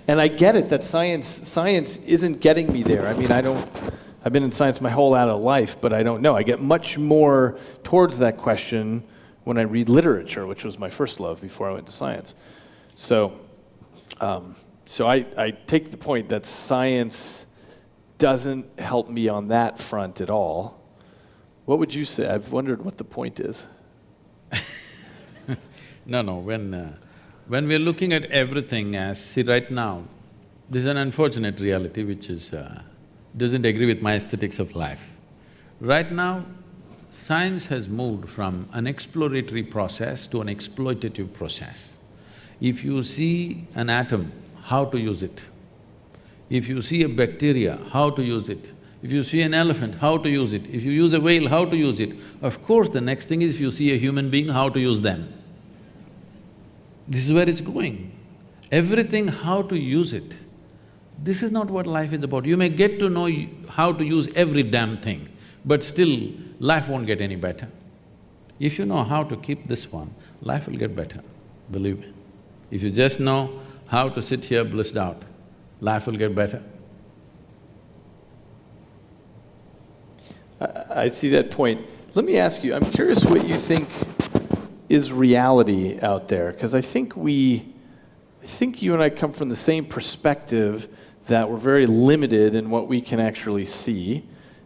And I get it that science isn't getting me there. I mean, I've been in science my whole adult life, but I don't know. I get much more towards that question when I read literature, which was my first love before I went to science. So I take the point that science doesn't help me on that front at all. What would you say? I've wondered what the point is. No, when we're looking at everything as… see, right now, this is an unfortunate reality which is… doesn't agree with my aesthetics of life. Right now, science has moved from an exploratory process to an exploitative process. If you see an atom, how to use it. If you see a bacteria, how to use it. If you see an elephant, how to use it. If you use a whale, how to use it. Of course, the next thing is if you see a human being, how to use them. This is where it's going. Everything, how to use it. This is not what life is about. You may get to know how to use every damn thing, but still, life won't get any better. If you know how to keep this one, life will get better, believe me. If you just know how to sit here blissed out, life will get better. I see that point. Let me ask you, I'm curious what you think is reality out there, because I think you and I come from the same perspective that we're very limited in what we can actually see,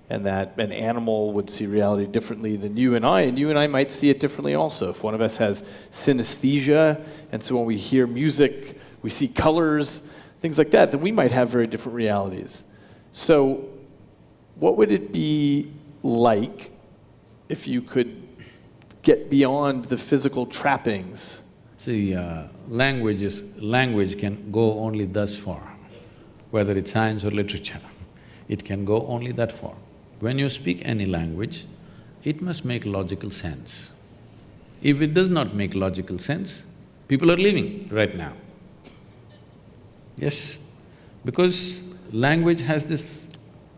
and that an animal would see reality differently than you and I might see it differently also. If one of us has synesthesia, and so when we hear music, we see colors, things like that, then we might have very different realities. So what would it be like if you could get beyond the physical trappings? See, language can go only thus far, whether it's science or literature. It can go only that far. When you speak any language, it must make logical sense. If it does not make logical sense, people are leaving right now. Yes, because language has this…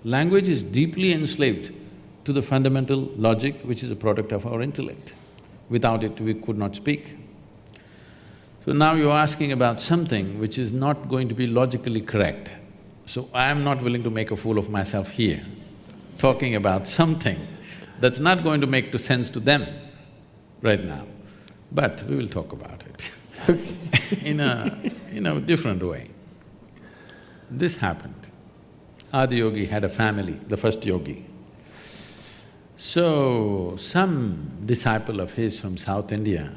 language is deeply enslaved to the fundamental logic which is a product of our intellect. Without it, we could not speak. So now you're asking about something which is not going to be logically correct. So I am not willing to make a fool of myself here, talking about something that's not going to make sense to them right now. But we will talk about it in a different way. This happened. Adi Yogi had a family, the first yogi. So, some disciple of his from South India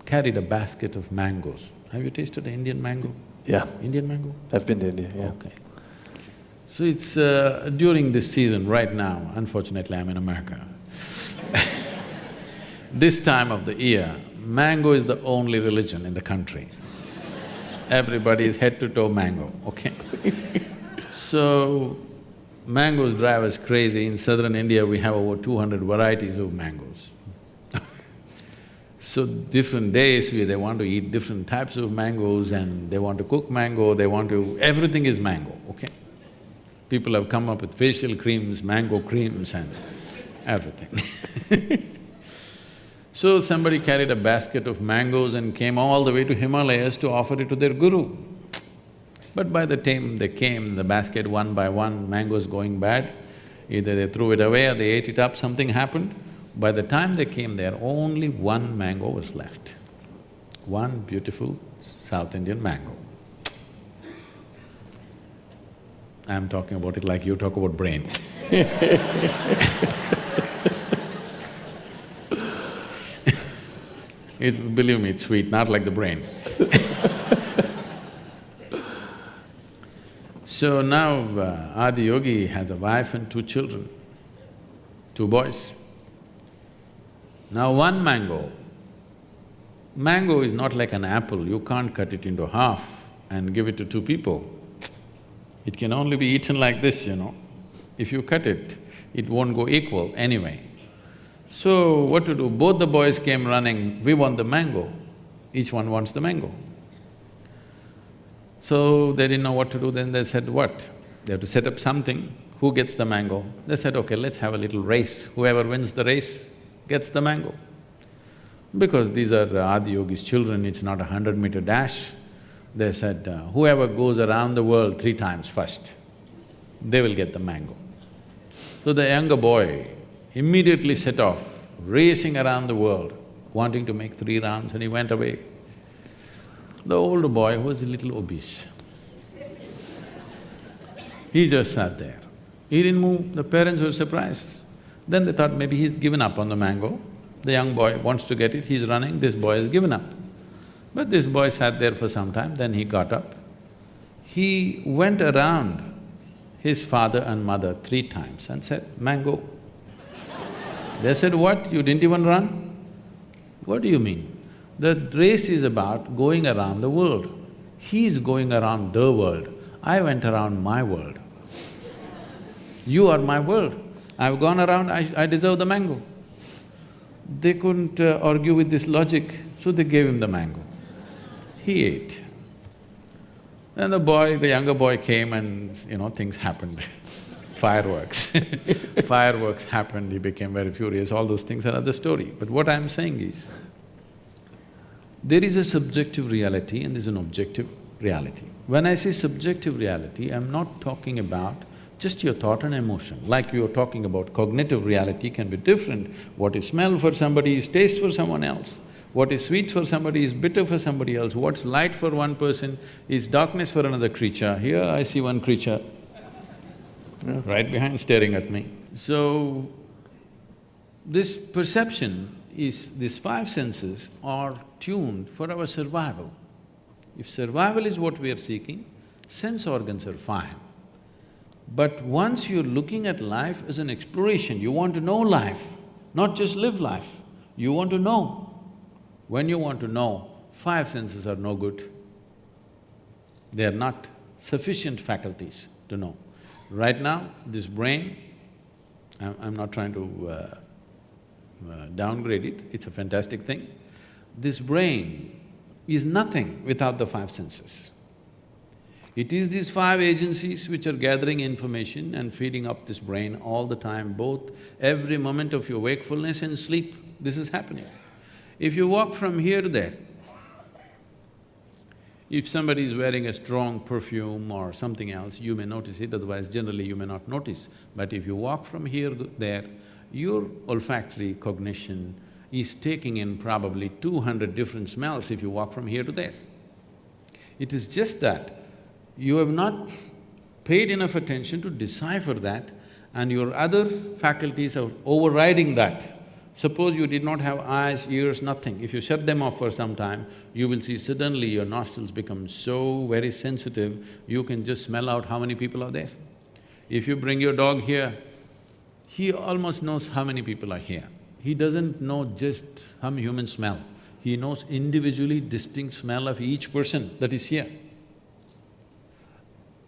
carried a basket of mangoes. Have you tasted the Indian mango? Yeah, Indian mango? I've been to India, yeah. Okay. So it's during this season, right now, unfortunately I'm in America. This time of the year, mango is the only religion in the country. Everybody is head to toe mango, okay? So, mangoes drive us crazy. In southern India, we have over 200 varieties of mangoes. So, different days they want to eat different types of mangoes and they want to cook mango, they want to… everything is mango, okay? People have come up with facial creams, mango creams and everything. So somebody carried a basket of mangoes and came all the way to Himalayas to offer it to their guru. But by the time they came, the basket one by one, mangoes going bad, either they threw it away or they ate it up, something happened. By the time they came there, only one mango was left. One beautiful South Indian mango. I'm talking about it like you talk about brain. Believe me, it's sweet, not like the brain. So now Adi Yogi has a wife and 2 children, 2 boys. Now one mango is not like an apple, you can't cut it into half and give it to 2 people. It can only be eaten like this, you know. If you cut it, it won't go equal anyway. So what to do? Both the boys came running, we want the mango. Each one wants the mango. So they didn't know what to do, then they said, what? They have to set up something, who gets the mango? They said, okay, let's have a little race, whoever wins the race gets the mango. Because these are Adi Yogi's children, it's not a 100-meter dash. They said, whoever goes around the world 3 times first, they will get the mango. So the younger boy immediately set off, racing around the world, wanting to make 3 rounds, and he went away. The older boy was a little obese. He just sat there. He didn't move, the parents were surprised. Then they thought maybe he's given up on the mango. The young boy wants to get it, he's running, this boy has given up. But this boy sat there for some time, then he got up. He went around his father and mother 3 times and said, mango. They said, what, you didn't even run? What do you mean? The race is about going around the world. He's going around the world, I went around my world. You are my world, I've gone around, I deserve the mango. They couldn't argue with this logic, so they gave him the mango. He ate. Then the younger boy came and, you know, things happened. Fireworks. Fireworks happened, he became very furious, all those things are another story. But what I'm saying is, there is a subjective reality and there's an objective reality. When I say subjective reality, I'm not talking about just your thought and emotion. Like you're talking about cognitive reality can be different. What is smell for somebody is taste for someone else. What is sweet for somebody is bitter for somebody else. What's light for one person is darkness for another creature. Here I see one creature right behind staring at me. So, this perception is… these 5 senses are tuned for our survival. If survival is what we are seeking, sense organs are fine. But once you're looking at life as an exploration, you want to know life, not just live life, you want to know. When you want to know, 5 senses are no good. They are not sufficient faculties to know. Right now, this brain, I'm not trying to downgrade it, it's a fantastic thing. This brain is nothing without the 5 senses. It is these 5 agencies which are gathering information and feeding up this brain all the time, both every moment of your wakefulness and sleep, this is happening. If you walk from here to there, if somebody is wearing a strong perfume or something else, you may notice it, otherwise generally you may not notice. But if you walk from here to there, your olfactory cognition is taking in probably 200 different smells if you walk from here to there. It is just that you have not paid enough attention to decipher that and your other faculties are overriding that. Suppose you did not have eyes, ears, nothing. If you shut them off for some time, you will see suddenly your nostrils become so very sensitive, you can just smell out how many people are there. If you bring your dog here, he almost knows how many people are here. He doesn't know just how humans smell. He knows individually distinct smell of each person that is here.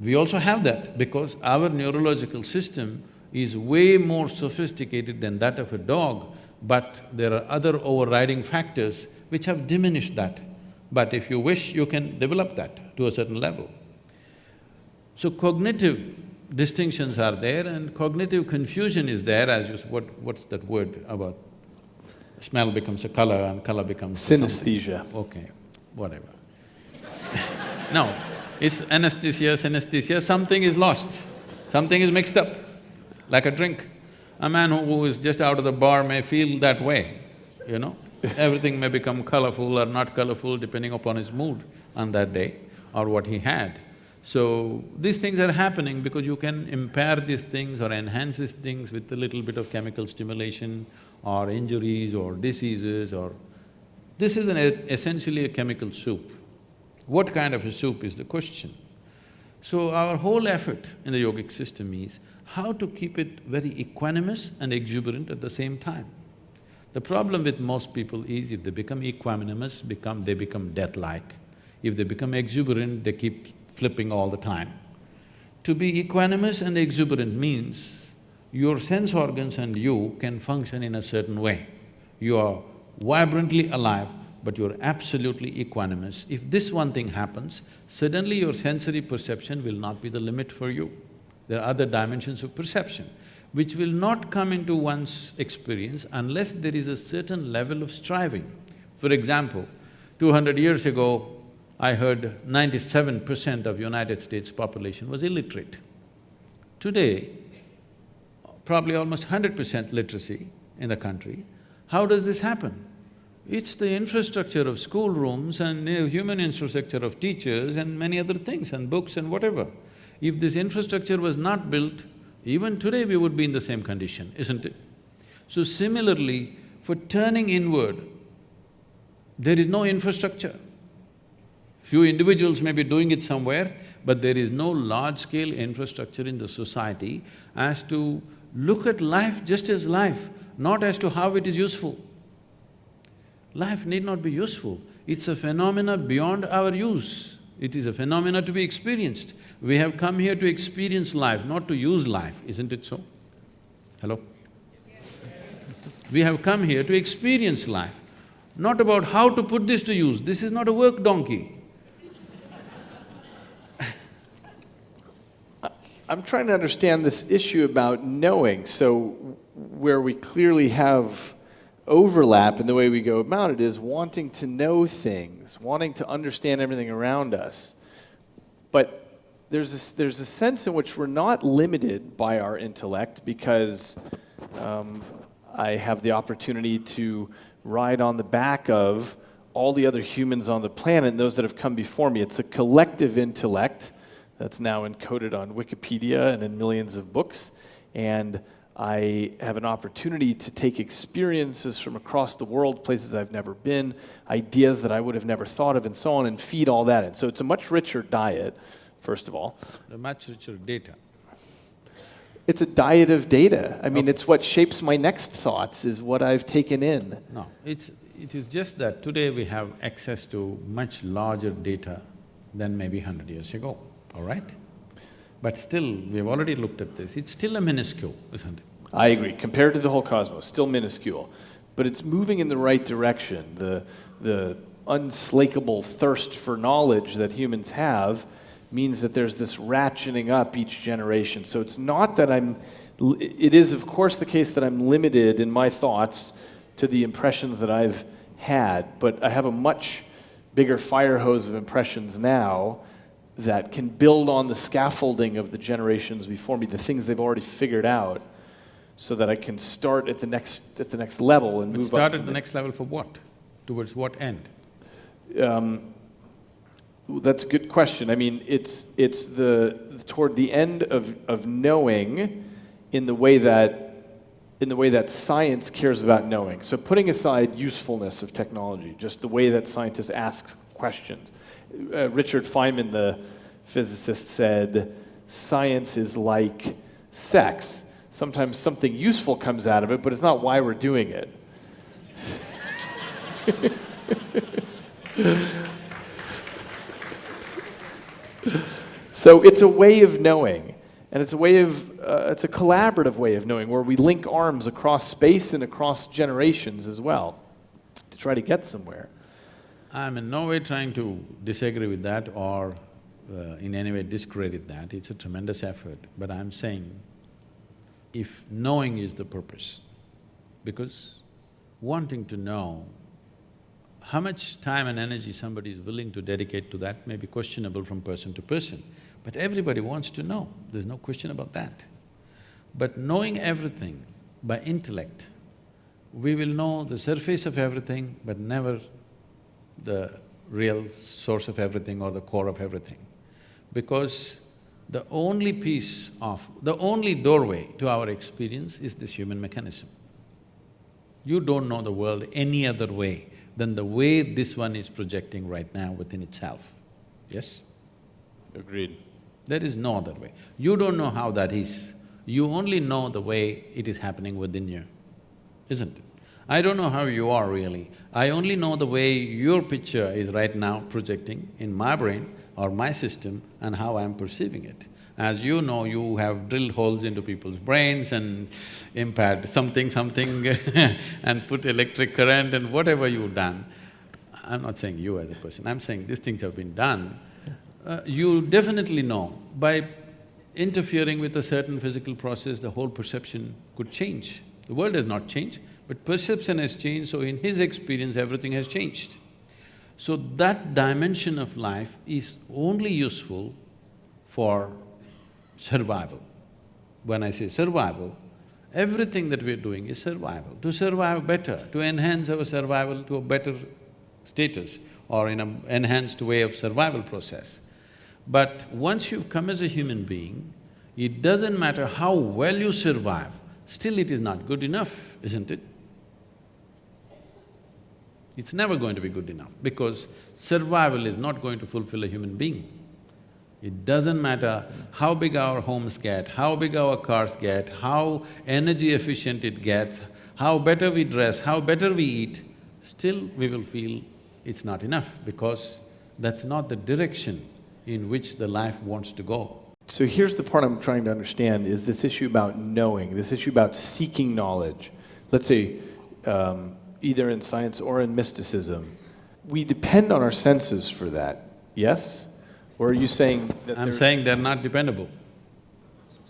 We also have that because our neurological system is way more sophisticated than that of a dog, but there are other overriding factors which have diminished that. But if you wish, you can develop that to a certain level. So cognitive distinctions are there and cognitive confusion is there as you… what's that word about smell becomes a color and color becomes… Synesthesia. Something. Okay, whatever. No, it's anesthesia, synesthesia, something is lost, something is mixed up, like a drink. A man who is just out of the bar may feel that way, you know. Everything may become colorful or not colorful depending upon his mood on that day or what he had. So, these things are happening because you can impair these things or enhance these things with a little bit of chemical stimulation or injuries or diseases or… This is essentially a chemical soup. What kind of a soup is the question? So, our whole effort in the yogic system is how to keep it very equanimous and exuberant at the same time. The problem with most people is if they become equanimous, they become death-like. If they become exuberant, they keep flipping all the time. To be equanimous and exuberant means your sense organs and you can function in a certain way. You are vibrantly alive, but you're absolutely equanimous. If this one thing happens, suddenly your sensory perception will not be the limit for you. There are other dimensions of perception which will not come into one's experience unless there is a certain level of striving. For example, 200 years ago, I heard 97% of United States population was illiterate. Today, probably almost 100% literacy in the country. How does this happen? It's the infrastructure of schoolrooms and human infrastructure of teachers and many other things and books and whatever. If this infrastructure was not built, even today we would be in the same condition, isn't it? So similarly, for turning inward, there is no infrastructure. Few individuals may be doing it somewhere, but there is no large-scale infrastructure in the society as to look at life just as life, not as to how it is useful. Life need not be useful, it's a phenomena beyond our use. It is a phenomena to be experienced. We have come here to experience life, not to use life, isn't it so? Hello? We have come here to experience life, not about how to put this to use. This is not a work donkey. I'm trying to understand this issue about knowing. So where we clearly have overlap in the way we go about it is wanting to know things, wanting to understand everything around us. But there's a sense in which we're not limited by our intellect because I have the opportunity to ride on the back of all the other humans on the planet and those that have come before me. It's a collective intellect that's now encoded on Wikipedia and in millions of books, and I have an opportunity to take experiences from across the world, places I've never been, ideas that I would have never thought of, and so on, and feed all that in. So it's a much richer diet, first of all. A much richer data. It's a diet of data. I mean, it's what shapes my next thoughts, is what I've taken in. No, it is just that today we have access to much larger data than maybe 100 years ago, all right? But still, we've already looked at this, it's still a minuscule, isn't it? I agree. Compared to the whole cosmos, still minuscule. But it's moving in the right direction. The unslakable thirst for knowledge that humans have means that there's this ratcheting up each generation. So it's not that it is of course the case that I'm limited in my thoughts to the impressions that I've had, but I have a much bigger fire hose of impressions now that can build on the scaffolding of the generations before me, the things they've already figured out, so that I can start at the next level and move up. Start at the next level for what? Towards what end? That's a good question. I mean, it's toward the end of knowing in the way that science cares about knowing. So putting aside usefulness of technology, just the way that scientists ask questions. Richard Feynman, the physicist, said, science is like sex. Sometimes something useful comes out of it, but it's not why we're doing it. So it's a way of knowing, and it's a collaborative way of knowing, where we link arms across space and across generations as well to try to get somewhere. I'm in no way trying to disagree with that or in any way discredit that. It's a tremendous effort, but I'm saying if knowing is the purpose, because wanting to know, how much time and energy somebody is willing to dedicate to that may be questionable from person to person, but everybody wants to know, there's no question about that. But knowing everything by intellect, we will know the surface of everything but never the real source of everything or the core of everything. Because the only the only doorway to our experience is this human mechanism. You don't know the world any other way than the way this one is projecting right now within itself, yes? Agreed. There is no other way. You don't know how that is, you only know the way it is happening within you, isn't it? I don't know how you are really, I only know the way your picture is right now projecting in my brain or my system and how I'm perceiving it. As you know, you have drilled holes into people's brains and impaired something and put electric current and whatever you've done. I'm not saying you as a person, I'm saying these things have been done. You'll definitely know by interfering with a certain physical process, the whole perception could change. The world has not changed, but perception has changed, so in his experience, everything has changed. So that dimension of life is only useful for survival. When I say survival, everything that we're doing is survival. To survive better, to enhance our survival to a better status or in an enhanced way of survival process. But once you've come as a human being, it doesn't matter how well you survive, still it is not good enough, isn't it? It's never going to be good enough because survival is not going to fulfill a human being. It doesn't matter how big our homes get, how big our cars get, how energy efficient it gets, how better we dress, how better we eat, still we will feel it's not enough because that's not the direction in which the life wants to go. So here's the part I'm trying to understand, is this issue about knowing, this issue about seeking knowledge. Let's say, either in science or in mysticism, we depend on our senses for that, yes? Or are you saying that I'm saying they're not dependable.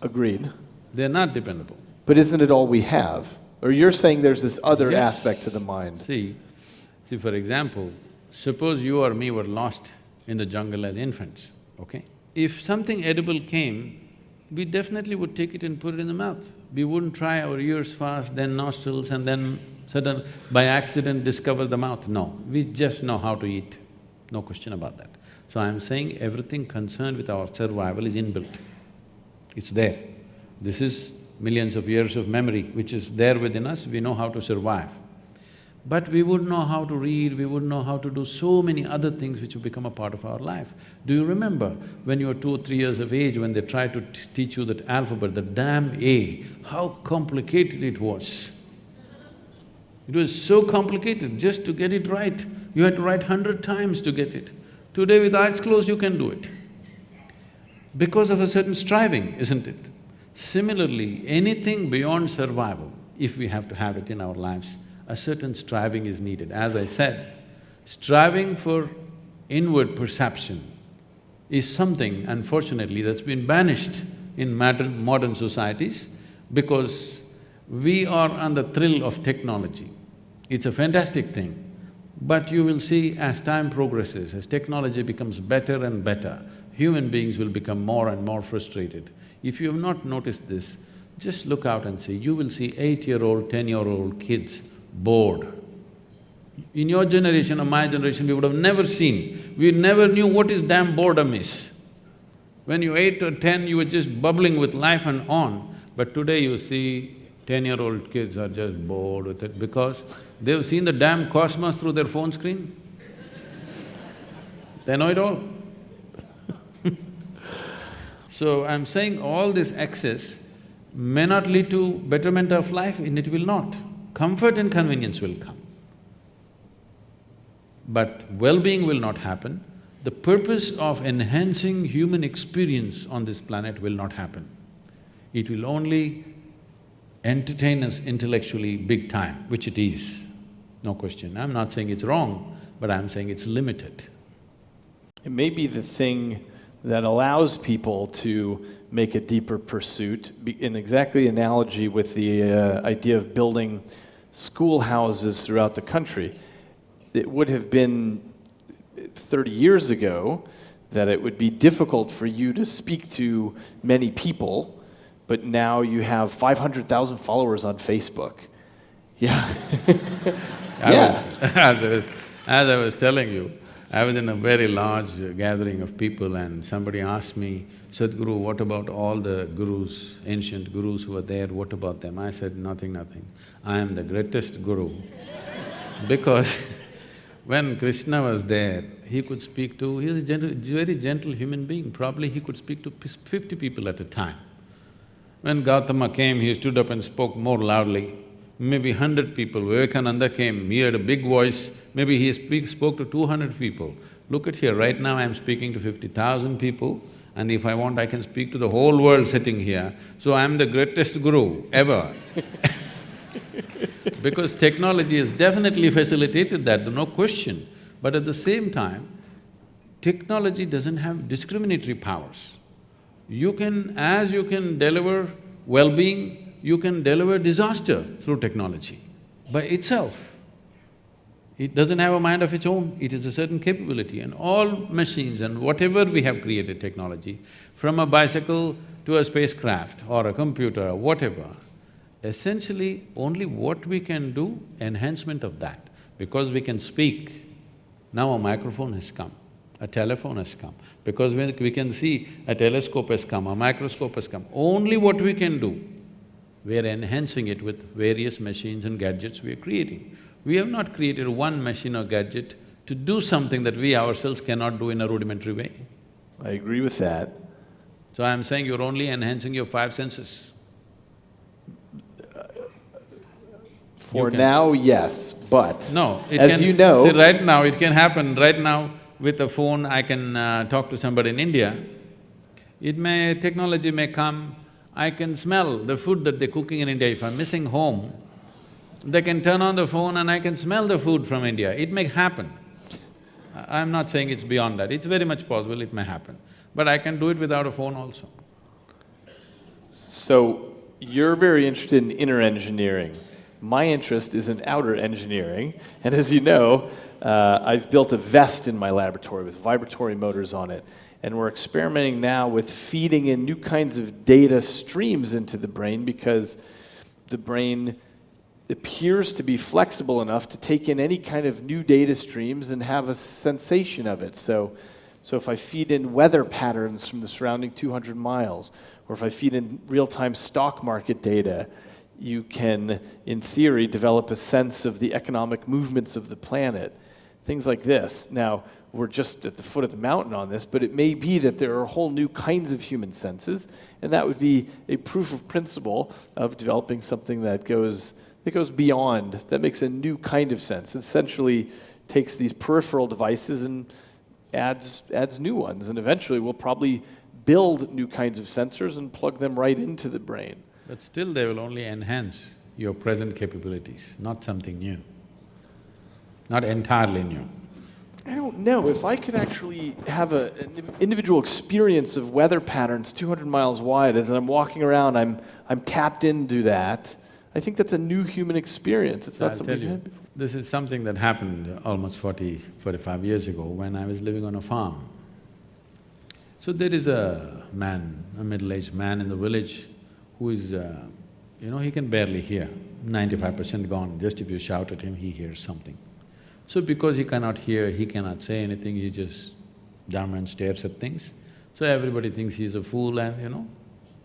Agreed. They're not dependable. But isn't it all we have? Or you're saying there's this other Yes. aspect to the mind? See, for example, suppose you or me were lost in the jungle as infants, okay? If something edible came, we definitely would take it and put it in the mouth. We wouldn't try our ears first, then nostrils, and then by accident discover the mouth. No, we just know how to eat, no question about that. So I'm saying everything concerned with our survival is inbuilt. It's there. This is millions of years of memory which is there within us, we know how to survive. But we wouldn't know how to read, we wouldn't know how to do so many other things which have become a part of our life. Do you remember when you were 2 or 3 years of age, when they tried to teach you that alphabet, the damn A, how complicated it was? It was so complicated just to get it right. You had to write 100 times to get it. Today with eyes closed you can do it. Because of a certain striving, isn't it? Similarly, anything beyond survival, if we have to have it in our lives, a certain striving is needed. As I said, striving for inward perception is something, unfortunately, that's been banished in modern societies because we are on the thrill of technology. It's a fantastic thing, but you will see as time progresses, as technology becomes better and better, human beings will become more and more frustrated. If you have not noticed this, just look out and see, you will see 8-year-old, 10-year-old kids bored. In your generation or my generation, we would have never seen, we never knew what is damn boredom is. When you were 8 or 10, you were just bubbling with life and on, But today you see 10-year-old kids are just bored with it because they've seen the damn cosmos through their phone screen. They know it all. So I'm saying all this excess may not lead to betterment of life, and it will not. Comfort and convenience will come. But well-being will not happen. The purpose of enhancing human experience on this planet will not happen. It will only entertain us intellectually big time, which it is, no question. I'm not saying it's wrong, but I'm saying it's limited. It may be the thing that allows people to make a deeper pursuit, in exactly analogy with the idea of building schoolhouses throughout the country. It would have been 30 years ago that it would be difficult for you to speak to many people, but now you have 500,000 followers on Facebook. Yeah. As I was telling you, I was in a very large gathering of people and somebody asked me, Sadhguru, what about all the gurus, ancient gurus who were there, what about them? I said, nothing. I am the greatest guru. Because when Krishna was there, he could speak to… he was a very gentle human being, probably he could speak to 50 people at a time. When Gautama came, he stood up and spoke more loudly. Maybe 100 people. Vivekananda came, he had a big voice, maybe he spoke to 200 people. Look at here, right now I'm speaking to 50,000 people, and if I want, I can speak to the whole world sitting here. So I'm the greatest guru ever. Because technology has definitely facilitated that, no question. But at the same time, technology doesn't have discriminatory powers. As you can deliver well-being, you can deliver disaster through technology by itself. It doesn't have a mind of its own, it is a certain capability, and all machines and whatever we have created technology, from a bicycle to a spacecraft or a computer or whatever, essentially only what we can do, enhancement of that. Because we can speak, now a microphone has come, a telephone has come. Because we can see, a telescope has come, a microscope has come. Only what we can do, we are enhancing it with various machines and gadgets we are creating. We have not created one machine or gadget to do something that we ourselves cannot do in a rudimentary way. I agree with that. So I'm saying you're only enhancing your five senses. For now, yes, but No, it as can… you know… See, right now, it can happen. Right now, with a phone, I can talk to somebody in India. Technology may come, I can smell the food that they're cooking in India. If I'm missing home, they can turn on the phone and I can smell the food from India. It may happen. I'm not saying it's beyond that, it's very much possible it may happen. But I can do it without a phone also. So, you're very interested in inner engineering. My interest is in outer engineering, and as you know, I've built a vest in my laboratory with vibratory motors on it, and we're experimenting now with feeding in new kinds of data streams into the brain because the brain appears to be flexible enough to take in any kind of new data streams and have a sensation of it. So if I feed in weather patterns from the surrounding 200 miles, or if I feed in real-time stock market data, you can, in theory, develop a sense of the economic movements of the planet, things like this. Now, we're just at the foot of the mountain on this, but it may be that there are whole new kinds of human senses, and that would be a proof of principle of developing something that goes beyond, that makes a new kind of sense. It essentially takes these peripheral devices and adds new ones, and eventually we'll probably build new kinds of sensors and plug them right into the brain. But still they will only enhance your present capabilities, not something new, not entirely new. I don't know, if I could actually have an individual experience of weather patterns 200 miles wide, as I'm walking around, I'm tapped into that, I think that's a new human experience, it's not something we've had before. This is something that happened almost 45 years ago when I was living on a farm. So there is a man, a middle-aged man in the village who is, he can barely hear, 95% gone. Just if you shout at him, he hears something. So because he cannot hear, he cannot say anything, he just dumb and stares at things. So everybody thinks he's a fool and,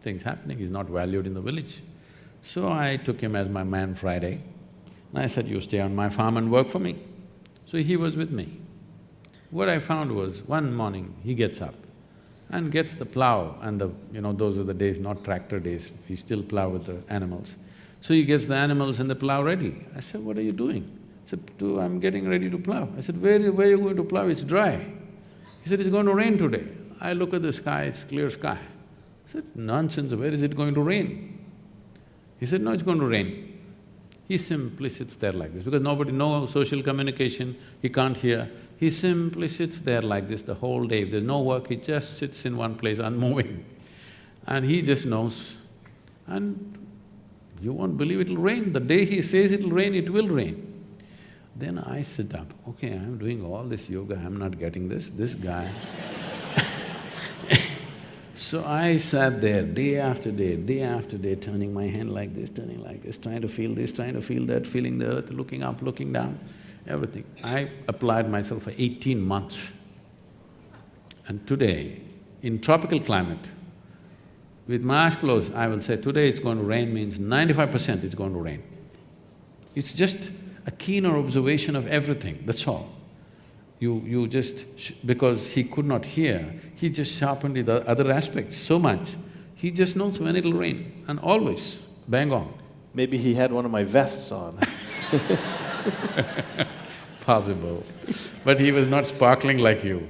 things happening, he's not valued in the village. So I took him as my man Friday, and I said, you stay on my farm and work for me. So he was with me. What I found was, one morning he gets up and gets the plow and those are the days, not tractor days, he still plow with the animals. So he gets the animals and the plow ready. I said, what are you doing? He said, I'm getting ready to plow. I said, where are you going to plow? It's dry. He said, it's going to rain today. I look at the sky, it's clear sky. I said, nonsense, where is it going to rain? He said, no, it's going to rain. He simply sits there like this, because no social communication, he can't hear. He simply sits there like this the whole day. If there's no work, he just sits in one place unmoving. And he just knows, and you won't believe it'll rain. The day he says it'll rain, it will rain. Then I sit up, okay, I'm doing all this yoga, I'm not getting this guy. So I sat there day after day, turning my hand like this, trying to feel this, trying to feel that, feeling the earth, looking up, looking down, everything. I applied myself for 18 months. And today, in tropical climate, with my eyes closed, I will say, today it's going to rain means 95% it's going to rain. It's just a keener observation of everything, that's all. You just… because he could not hear, he just sharpened the other aspects so much, he just knows when it'll rain, and always, bang on. Maybe he had one of my vests on. Possible. But he was not sparkling like you.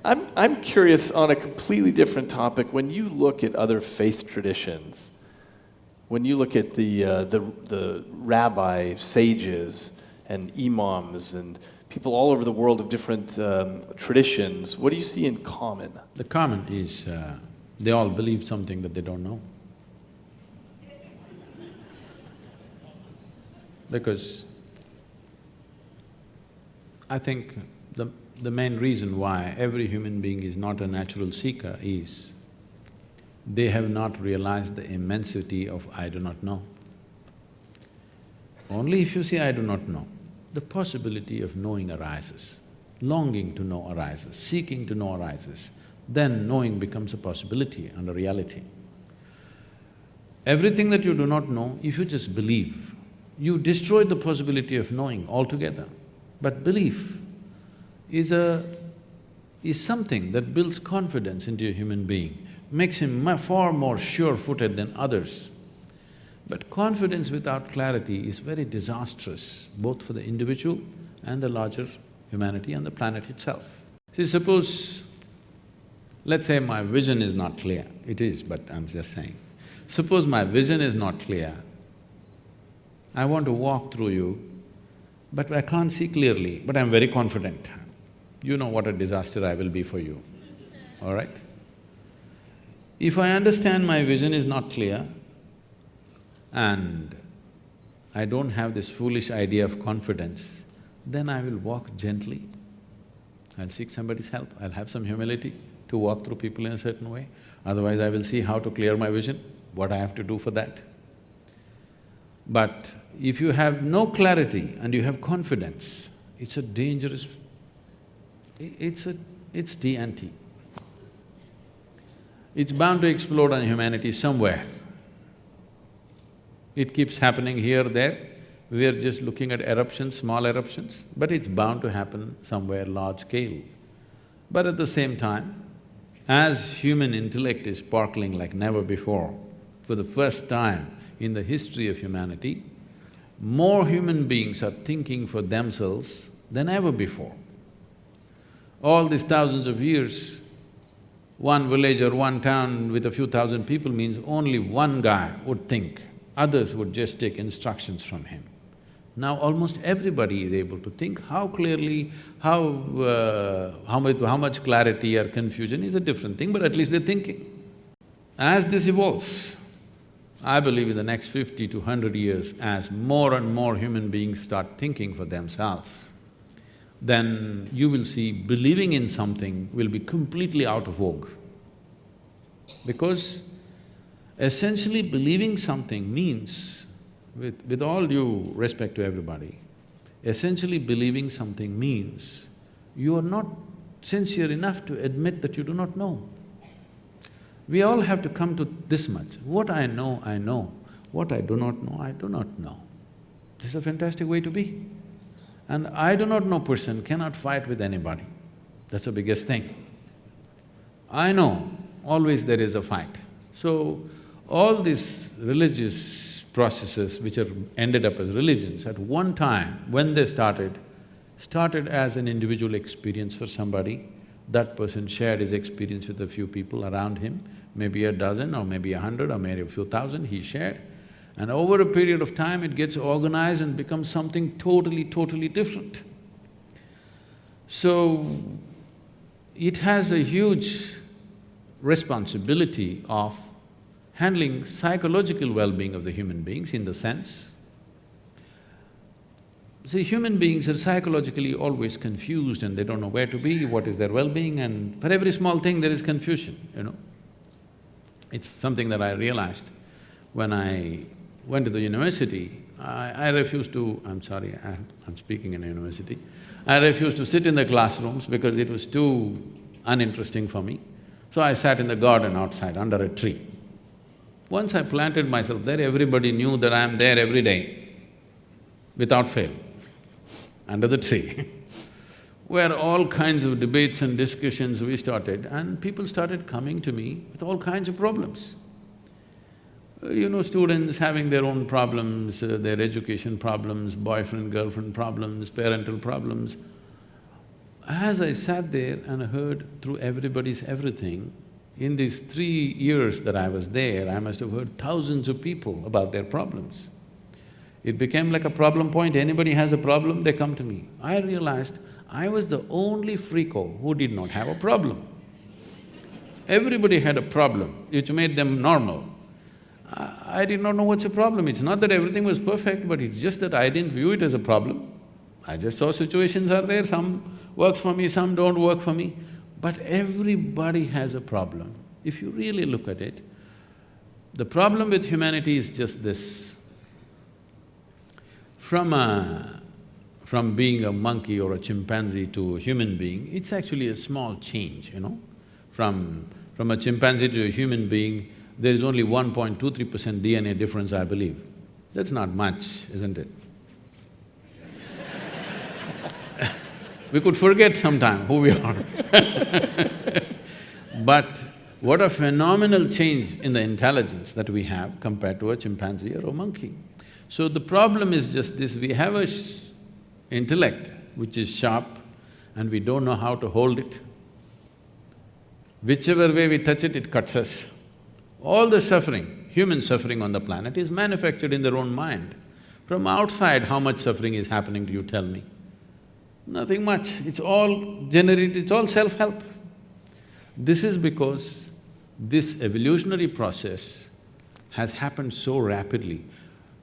I'm curious on a completely different topic. When you look at other faith traditions, when you look at the rabbi sages and imams and people all over the world of different traditions, what do you see in common? The common is they all believe something that they don't know. Because I think the main reason why every human being is not a natural seeker is they have not realized the immensity of I do not know. Only if you say I do not know, the possibility of knowing arises, longing to know arises, seeking to know arises, then knowing becomes a possibility and a reality. Everything that you do not know, if you just believe, you destroy the possibility of knowing altogether. But belief is something that builds confidence into a human being, makes him far more sure-footed than others. But confidence without clarity is very disastrous, both for the individual and the larger humanity and the planet itself. See, suppose, let's say my vision is not clear. It is, but I'm just saying. Suppose my vision is not clear, I want to walk through you, but I can't see clearly, but I'm very confident. You know what a disaster I will be for you, all right? If I understand my vision is not clear and I don't have this foolish idea of confidence, then I will walk gently. I'll seek somebody's help, I'll have some humility to walk through people in a certain way. Otherwise, I will see how to clear my vision, what I have to do for that. But if you have no clarity and you have confidence, it's a dangerous… it's TNT. It's bound to explode on humanity somewhere. It keeps happening here, there. We are just looking at eruptions, small eruptions, but it's bound to happen somewhere large scale. But at the same time, as human intellect is sparkling like never before, for the first time in the history of humanity, more human beings are thinking for themselves than ever before. All these thousands of years, one village or one town with a few thousand people means only one guy would think, others would just take instructions from him. Now almost everybody is able to think. How clearly, how much clarity or confusion is a different thing, but at least they're thinking. As this evolves, I believe in the next 50 to 100 years, as more and more human beings start thinking for themselves, then you will see believing in something will be completely out of vogue. Because essentially believing something means, with all due respect to everybody, essentially believing something means you are not sincere enough to admit that you do not know. We all have to come to this much. What I know, I know. What I do not know, I do not know. This is a fantastic way to be. And I do not know person cannot fight with anybody. That's the biggest thing. I know, always there is a fight. So, all these religious processes which are ended up as religions, at one time when they started as an individual experience for somebody. That person shared his experience with a few people around him, maybe a dozen or maybe 100 or maybe a few thousand he shared. And over a period of time it gets organized and becomes something totally different. So, it has a huge responsibility of handling psychological well-being of the human beings in the sense, see, human beings are psychologically always confused and they don't know where to be, what is their well-being, and for every small thing there is confusion, you know. It's something that I realized when I went to the university. I refused to… I'm sorry, I'm speaking in a university. I refused to sit in the classrooms because it was too uninteresting for me. So I sat in the garden outside under a tree. Once I planted myself there, everybody knew that I am there every day, without fail, under the tree where all kinds of debates and discussions we started, and people started coming to me with all kinds of problems. You know, students having their own problems, their education problems, boyfriend, girlfriend problems, parental problems. As I sat there and heard through everybody's everything, in these 3 years that I was there, I must have heard thousands of people about their problems. It became like a problem point. Anybody has a problem, they come to me. I realized I was the only freako who did not have a problem. Everybody had a problem, which made them normal. I did not know what's a problem. It's not that everything was perfect, but it's just that I didn't view it as a problem. I just saw situations are there, some works for me, some don't work for me. But everybody has a problem. If you really look at it, the problem with humanity is just this. From being a monkey or a chimpanzee to a human being, it's actually a small change, you know. From a chimpanzee to a human being, there is only 1.23% DNA difference, I believe. That's not much, isn't it? We could forget sometime who we are But what a phenomenal change in the intelligence that we have compared to a chimpanzee or a monkey. So the problem is just this, we have a intellect which is sharp and we don't know how to hold it. Whichever way we touch it, it cuts us. All the suffering, human suffering on the planet is manufactured in their own mind. From outside, how much suffering is happening to you, tell me? Nothing much, it's all generated, it's all self-help. This is because this evolutionary process has happened so rapidly.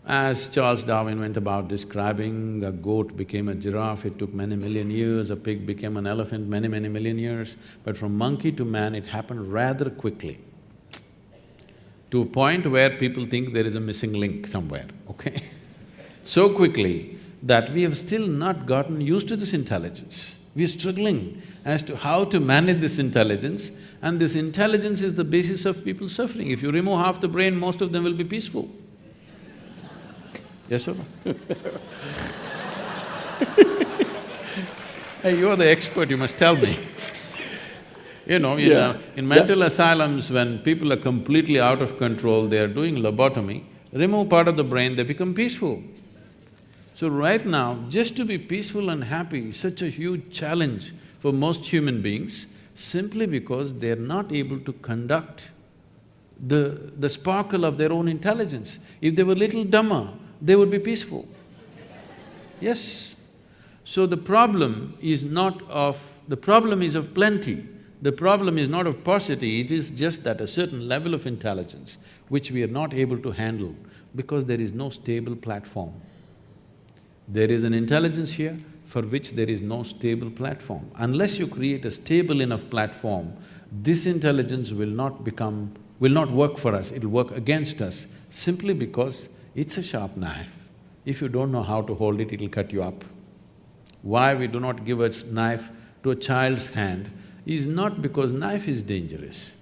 As Charles Darwin went about describing, a goat became a giraffe, it took many million years, a pig became an elephant, many million years. But from monkey to man, it happened rather quickly, to a point where people think there is a missing link somewhere, okay? So quickly that we have still not gotten used to this intelligence. We're struggling as to how to manage this intelligence, and this intelligence is the basis of people's suffering. If you remove half the brain, most of them will be peaceful. Yes or no? Hey, you're the expert, you must tell me. You know, in mental asylums, when people are completely out of control, they are doing lobotomy, remove part of the brain, they become peaceful. So right now, just to be peaceful and happy is such a huge challenge for most human beings, simply because they're not able to conduct the sparkle of their own intelligence. If they were little dumber, they would be peaceful. Yes. So the problem is the problem is of plenty. The problem is not of paucity, it is just that a certain level of intelligence which we are not able to handle because there is no stable platform. There is an intelligence here for which there is no stable platform. Unless you create a stable enough platform, this intelligence will not work for us, it'll work against us, simply because it's a sharp knife. If you don't know how to hold it, it'll cut you up. Why we do not give a knife to a child's hand is not because knife is dangerous,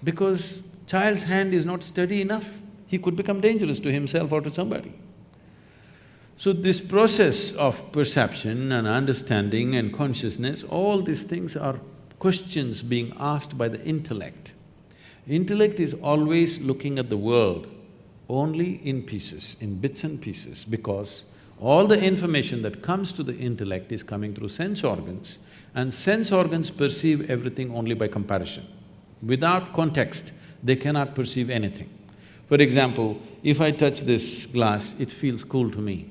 because child's hand is not steady enough. He could become dangerous to himself or to somebody. So this process of perception and understanding and consciousness, all these things are questions being asked by the intellect. Intellect is always looking at the world only in pieces, in bits and pieces, because all the information that comes to the intellect is coming through sense organs, and sense organs perceive everything only by comparison. Without context, they cannot perceive anything. For example, if I touch this glass, it feels cool to me.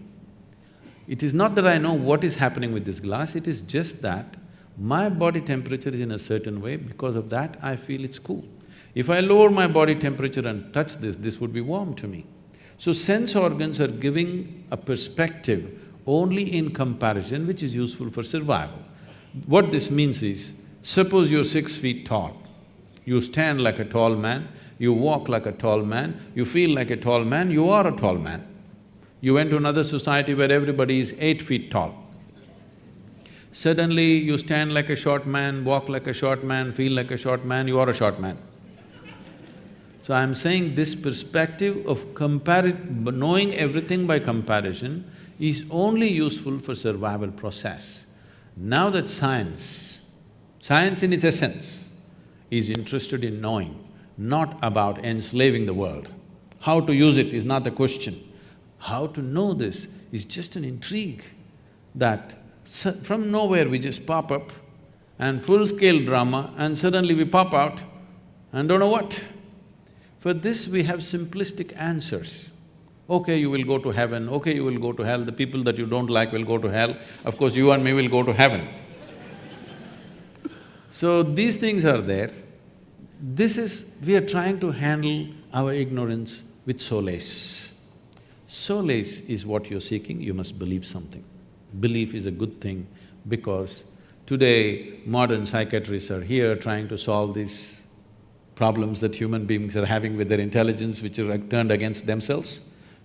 It is not that I know what is happening with this glass, it is just that my body temperature is in a certain way, because of that I feel it's cool. If I lower my body temperature and touch this would be warm to me. So sense organs are giving a perspective only in comparison, which is useful for survival. What this means is, suppose you're 6 feet tall, you stand like a tall man, you walk like a tall man, you feel like a tall man, you are a tall man. You went to another society where everybody is 8 feet tall. Suddenly you stand like a short man, walk like a short man, feel like a short man, you are a short man. So I'm saying this perspective of knowing everything by comparison is only useful for survival process. Now that science in its essence, is interested in knowing, not about enslaving the world. How to use it is not the question. How to know this is just an intrigue that from nowhere we just pop up and full-scale drama and suddenly we pop out and don't know what. For this we have simplistic answers. Okay, you will go to heaven, okay, you will go to hell, the people that you don't like will go to hell, of course you and me will go to heaven. So these things are there. We are trying to handle our ignorance with solace. Solace is what you're seeking, you must believe something. Belief is a good thing because today modern psychiatrists are here trying to solve these problems that human beings are having with their intelligence, which are turned against themselves.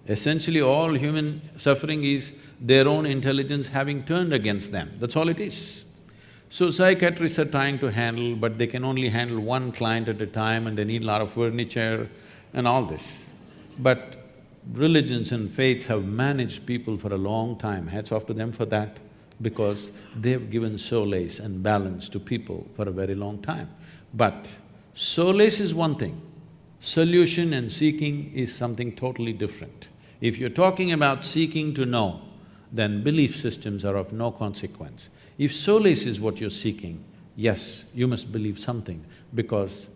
Essentially, all human suffering is their own intelligence having turned against them, that's all it is. So psychiatrists are trying to handle, but they can only handle one client at a time and they need a lot of furniture and all this. But religions and faiths have managed people for a long time, hats off to them for that, because they've given solace and balance to people for a very long time. But solace is one thing, solution and seeking is something totally different. If you're talking about seeking to know, then belief systems are of no consequence. If solace is what you're seeking, yes, you must believe something, because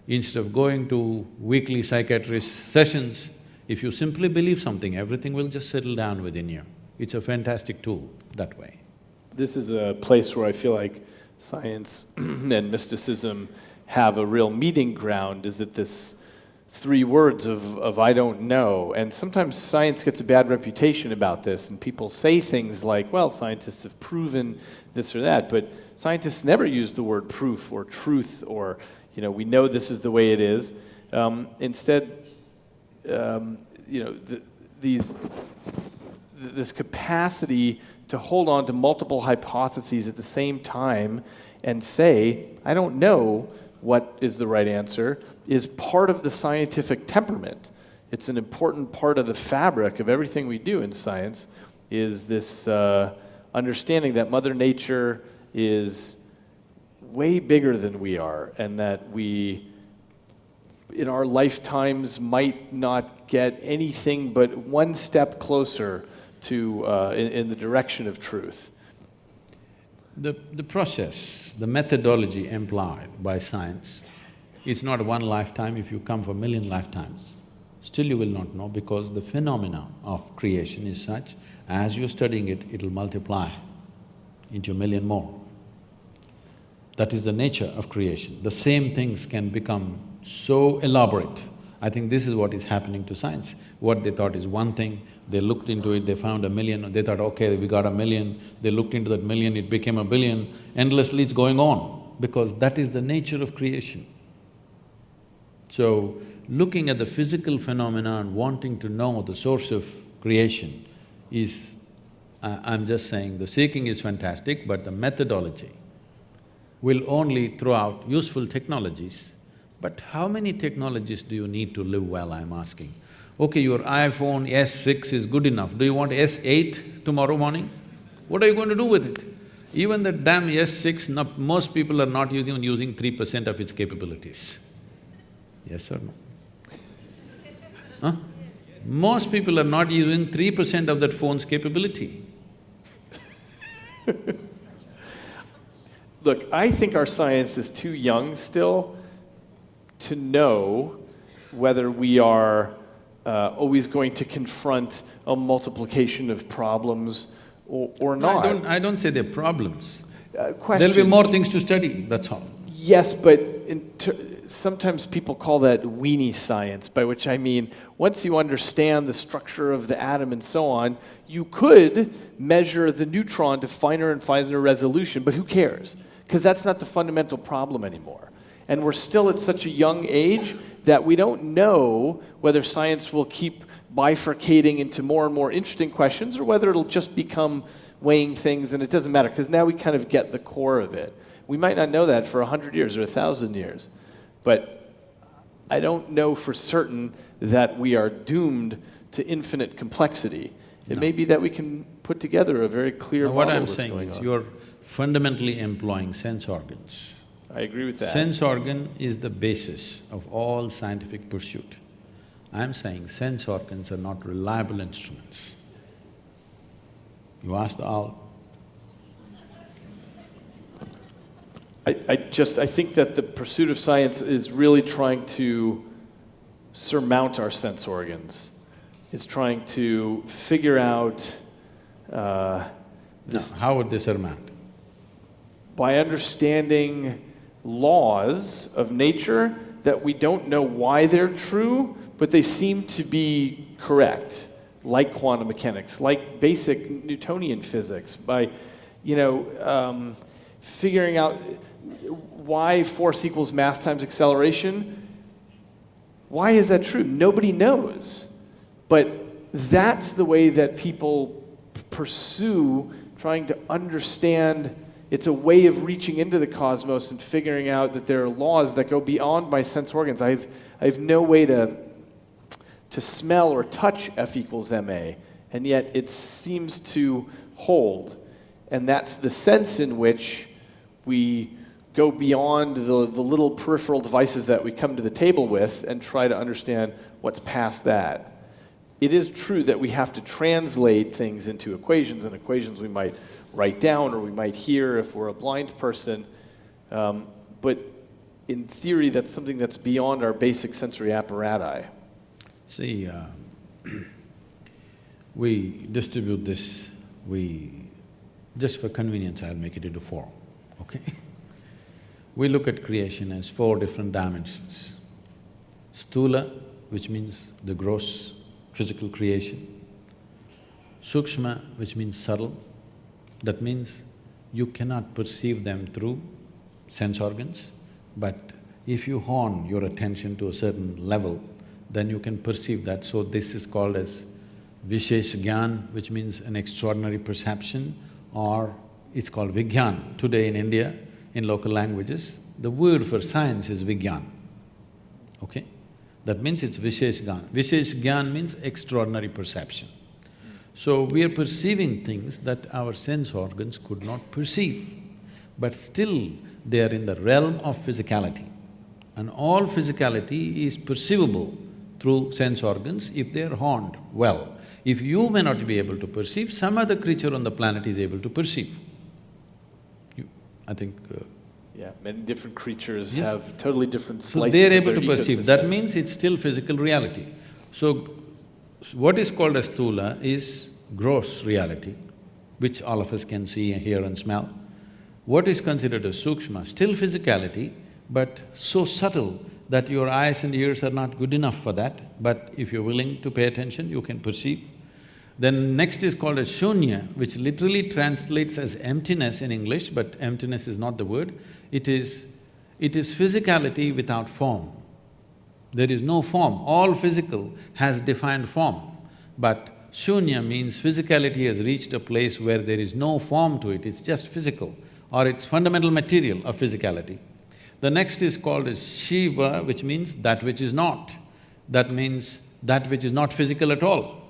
instead of going to weekly psychiatrist sessions, if you simply believe something, everything will just settle down within you. It's a fantastic tool that way. This is a place where I feel like science and mysticism have a real meeting ground, is that this 3 words of I don't know. And sometimes science gets a bad reputation about this, and people say things like, well, scientists have proven this or that, but scientists never use the word proof or truth or, we know this is the way it is. Instead, this capacity to hold on to multiple hypotheses at the same time and say, I don't know what is the right answer, is part of the scientific temperament. It's an important part of the fabric of everything we do in science, is this understanding that Mother Nature is way bigger than we are, and that we, in our lifetimes, might not get anything but one step closer to in the direction of truth. The process, the methodology employed by science, it's not one lifetime. If you come for 1,000,000 lifetimes, still you will not know, because the phenomena of creation is such, as you're studying it, it'll multiply into 1,000,000 more. That is the nature of creation. The same things can become so elaborate. I think this is what is happening to science. What they thought is one thing, they looked into it, they found 1,000,000, they thought, okay, we got 1,000,000, they looked into that 1,000,000, it became 1,000,000,000, endlessly it's going on, because that is the nature of creation. So, looking at the physical phenomena and wanting to know the source of creation is… I'm just saying, the seeking is fantastic, but the methodology will only throw out useful technologies, but how many technologies do you need to live well, I'm asking? Okay, your iPhone S6 is good enough, do you want S8 tomorrow morning? What are you going to do with it? Even the damn S6, most people are not using 3% of its capabilities. Yes or no? Huh? Most people are not using 3% of that phone's capability. Look, I think our science is too young still to know whether we are always going to confront a multiplication of problems or No, not. I don't say they're problems. There'll Questions. be more things to study, that's all. Yes, but sometimes people call that weenie science, by which I mean once you understand the structure of the atom and so on, you could measure the neutron to finer and finer resolution, but who cares? Because that's not the fundamental problem anymore. And we're still at such a young age that we don't know whether science will keep bifurcating into more and more interesting questions or whether it'll just become weighing things and it doesn't matter, because now we kind of get the core of it. We might not know that for 100 years or 1,000 years, but I don't know for certain that we are doomed to infinite complexity. It may be that we can put together a very clear model What I'm of what's saying going is on. you're fundamentally employing sense organs. I agree with that. Sense organ is the basis of all scientific pursuit. I'm saying sense organs are not reliable instruments. You ask the owl. I think that the pursuit of science is really trying to surmount our sense organs. It's trying to figure out this Now, how would they surmount? by understanding laws of nature that we don't know why they're true, but they seem to be correct, like quantum mechanics, like basic Newtonian physics, by, figuring out why force equals mass times acceleration. Why is that true? Nobody knows. But that's the way that people pursue trying to understand. It's a way of reaching into the cosmos and figuring out that there are laws that go beyond my sense organs. I have no way to smell or touch F equals ma, and yet it seems to hold. And that's the sense in which we go beyond the little peripheral devices that we come to the table with and try to understand what's past that. It is true that we have to translate things into equations, and equations we might write down or we might hear if we're a blind person. But in theory, that's something that's beyond our basic sensory apparati. See, we distribute this, just for convenience, I'll make it into four, okay? We look at creation as four different dimensions. Sthula, which means the gross physical creation. Sukshma, which means subtle. That means you cannot perceive them through sense organs, but if you hone your attention to a certain level, then you can perceive that. So this is called as Vishesh Gyan, which means an extraordinary perception, or it's called Vigyan. Today in India, in local languages, the word for science is Vigyan, okay? That means it's Vishesh Gyan. Vishesh Gyan means extraordinary perception. So we are perceiving things that our sense organs could not perceive, but still they are in the realm of physicality. And all physicality is perceivable through sense organs if they are honed well. If you may not be able to perceive, some other creature on the planet is able to perceive. I think… Yeah, many different creatures Yes. have totally different So slices they're of able their to perceive, ecosystem. that means it's still physical reality. So, what is called as sthula is gross reality, which all of us can see, hear and smell. What is considered as sukshma, still physicality, but so subtle that your eyes and ears are not good enough for that, but if you're willing to pay attention, you can perceive. Then next is called as shunya, which literally translates as emptiness in English, but emptiness is not the word. It is physicality without form. There is no form. All physical has defined form, but shunya means physicality has reached a place where there is no form to it, it's just physical. or its fundamental material of physicality. The next is called as Shiva, which means that which is not. That means that which is not physical at all.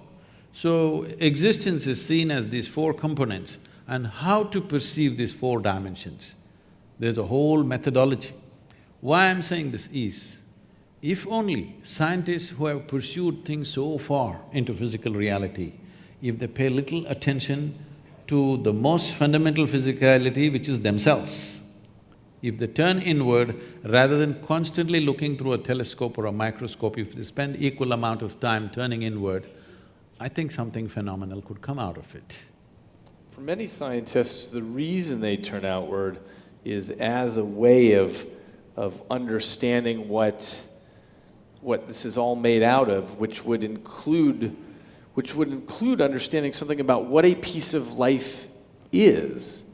So, existence is seen as these four components, and how to perceive these four dimensions. There's a whole methodology. Why I'm saying this is, if only scientists who have pursued things so far into physical reality, if they pay little attention to the most fundamental physicality, which is themselves, if they turn inward rather than constantly looking through a telescope or a microscope, if they spend equal amount of time turning inward, I think something phenomenal could come out of it. For many scientists, the reason they turn outward is as a way of understanding what this is all made out of, which would include understanding something about what a piece of life is.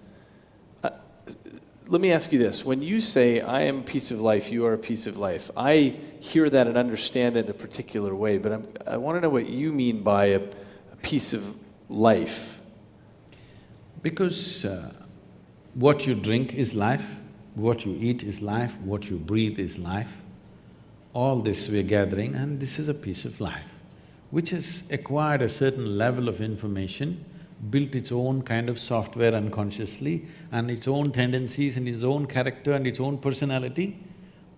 Let me ask you this. When you say, I am a piece of life, you are a piece of life, I hear that and understand it in a particular way, but I want to know what you mean by a piece of life. Because what you drink is life, what you eat is life, what you breathe is life. All this we're gathering, and this is a piece of life, which has acquired a certain level of information, built its own kind of software unconsciously, and its own tendencies and its own character and its own personality,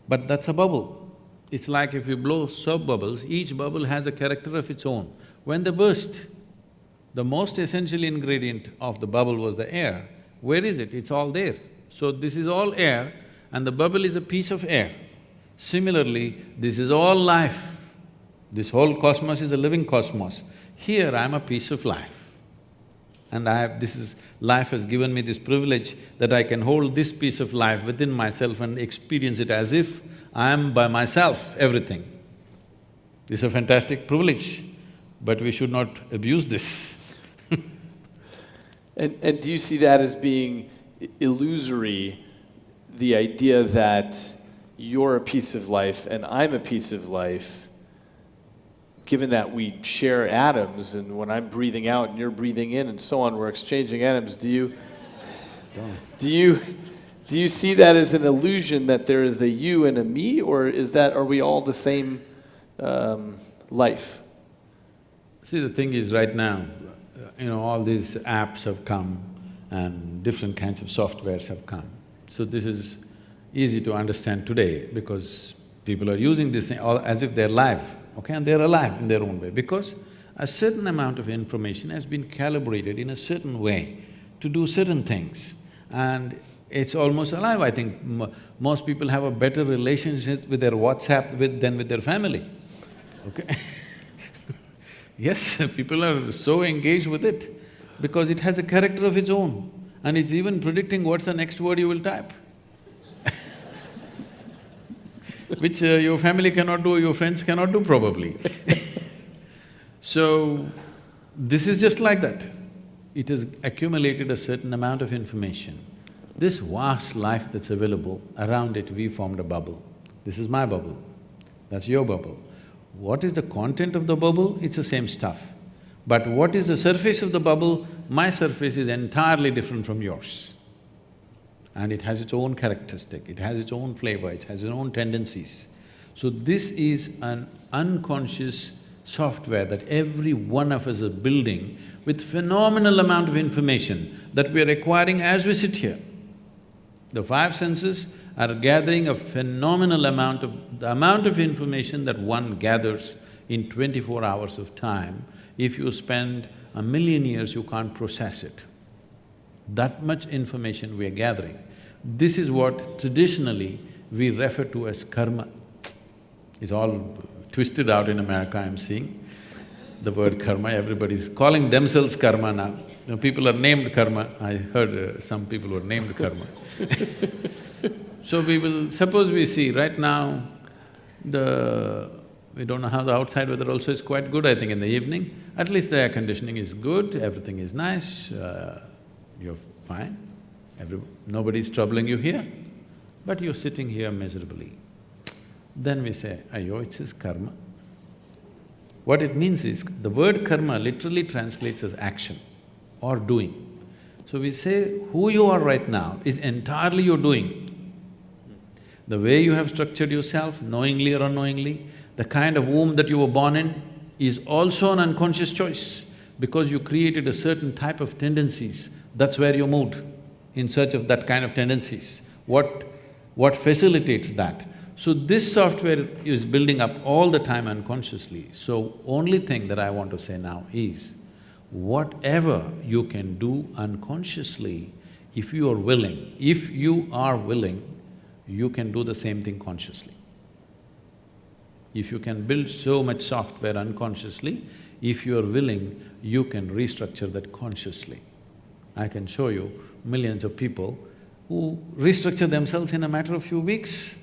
but that's a bubble. It's like if you blow soap bubbles, each bubble has a character of its own. When they burst, the most essential ingredient of the bubble was the air. Where is it? It's all there. So this is all air, and the bubble is a piece of air. Similarly, this is all life. This whole cosmos is a living cosmos. Here I'm a piece of life. And life has given me this privilege that I can hold this piece of life within myself and experience it as if I am by myself everything. This is a fantastic privilege, but we should not abuse this. And do you see that as being illusory, the idea that you're a piece of life and I'm a piece of life, given that we share atoms, and when I'm breathing out and you're breathing in and so on, we're exchanging atoms, do you see that as an illusion that there is a you and a me, or are we all the same life? See, the thing is right now, all these apps have come and different kinds of softwares have come. So this is easy to understand today because people are using this thing all as if they're live. Okay, and they're alive in their own way, because a certain amount of information has been calibrated in a certain way to do certain things, and it's almost alive. I think most people have a better relationship with their WhatsApp than with their family, okay? Yes, people are so engaged with it because it has a character of its own, and it's even predicting what's the next word you will type. Which your family cannot do, your friends cannot do probably. So, this is just like that. It has accumulated a certain amount of information. This vast life that's available, around it we formed a bubble. This is my bubble, that's your bubble. What is the content of the bubble? It's the same stuff. But what is the surface of the bubble? My surface is entirely different from yours. And it has its own characteristic, it has its own flavor, it has its own tendencies. So this is an unconscious software that every one of us is building with phenomenal amount of information that we are acquiring as we sit here. The five senses are gathering a phenomenal amount of information that one gathers in 24 hours of time. If you spend 1,000,000 years, you can't process it. That much information we are gathering. This is what traditionally we refer to as karma. It's all twisted out in America, I'm seeing. The word karma, everybody's calling themselves karma now. People are named karma. I heard some people were named karma. So suppose we see right now, we don't know how the outside weather also is quite good, I think in the evening. At least the air conditioning is good, everything is nice, you're fine. Nobody's troubling you here, but you're sitting here miserably. Then we say, "Ayyo, it's his karma." What it means is, the word karma literally translates as action or doing. So we say, who you are right now is entirely your doing. The way you have structured yourself, knowingly or unknowingly, the kind of womb that you were born in is also an unconscious choice because you created a certain type of tendencies, that's where you moved, in search of that kind of tendencies. What facilitates that? So this software is building up all the time unconsciously. So only thing that I want to say now is, whatever you can do unconsciously, if you are willing, you can do the same thing consciously. If you can build so much software unconsciously, if you are willing, you can restructure that consciously. I can show you millions of people who restructure themselves in a matter of few weeks.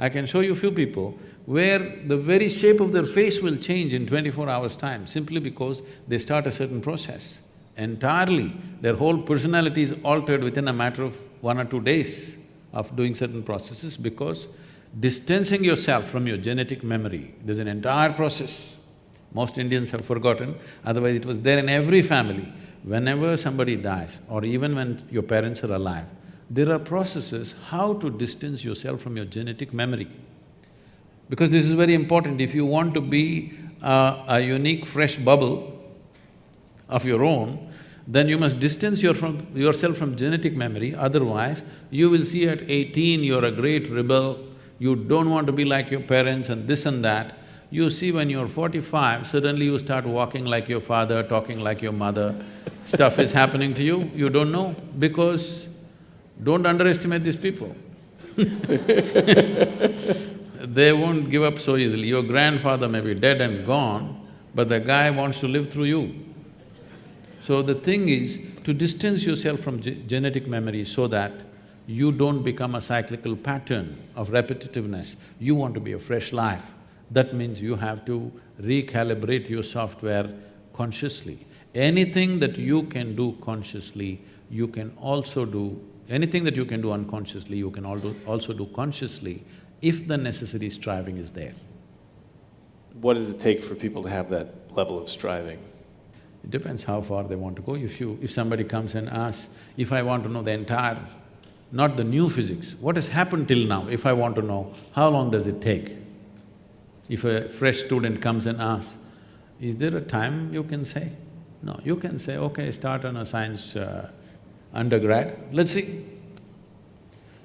I can show you few people where the very shape of their face will change in 24 hours' time simply because they start a certain process. Entirely, their whole personality is altered within a matter of 1 or 2 days of doing certain processes because distancing yourself from your genetic memory, there's an entire process. Most Indians have forgotten, otherwise it was there in every family. Whenever somebody dies or even when your parents are alive, there are processes how to distance yourself from your genetic memory. Because this is very important, if you want to be a unique fresh bubble of your own, then you must distance yourself from genetic memory, otherwise you will see at 18 you're a great rebel, you don't want to be like your parents and this and that. You see when you're 45, suddenly you start walking like your father, talking like your mother, stuff is happening to you, you don't know, because don't underestimate these people. They won't give up so easily. Your grandfather may be dead and gone, but the guy wants to live through you. So the thing is to distance yourself from genetic memory so that you don't become a cyclical pattern of repetitiveness. You want to be a fresh life. That means you have to recalibrate your software consciously. Anything that you can do consciously, you can also do… anything that you can do unconsciously, you can also do consciously if the necessary striving is there. What does it take for people to have that level of striving? It depends how far they want to go. If somebody comes and asks, if I want to know the entire, not the new physics, what has happened till now, if I want to know, how long does it take? If a fresh student comes and asks, is there a time you can say? No, you can say, okay, start on a science undergrad, let's see.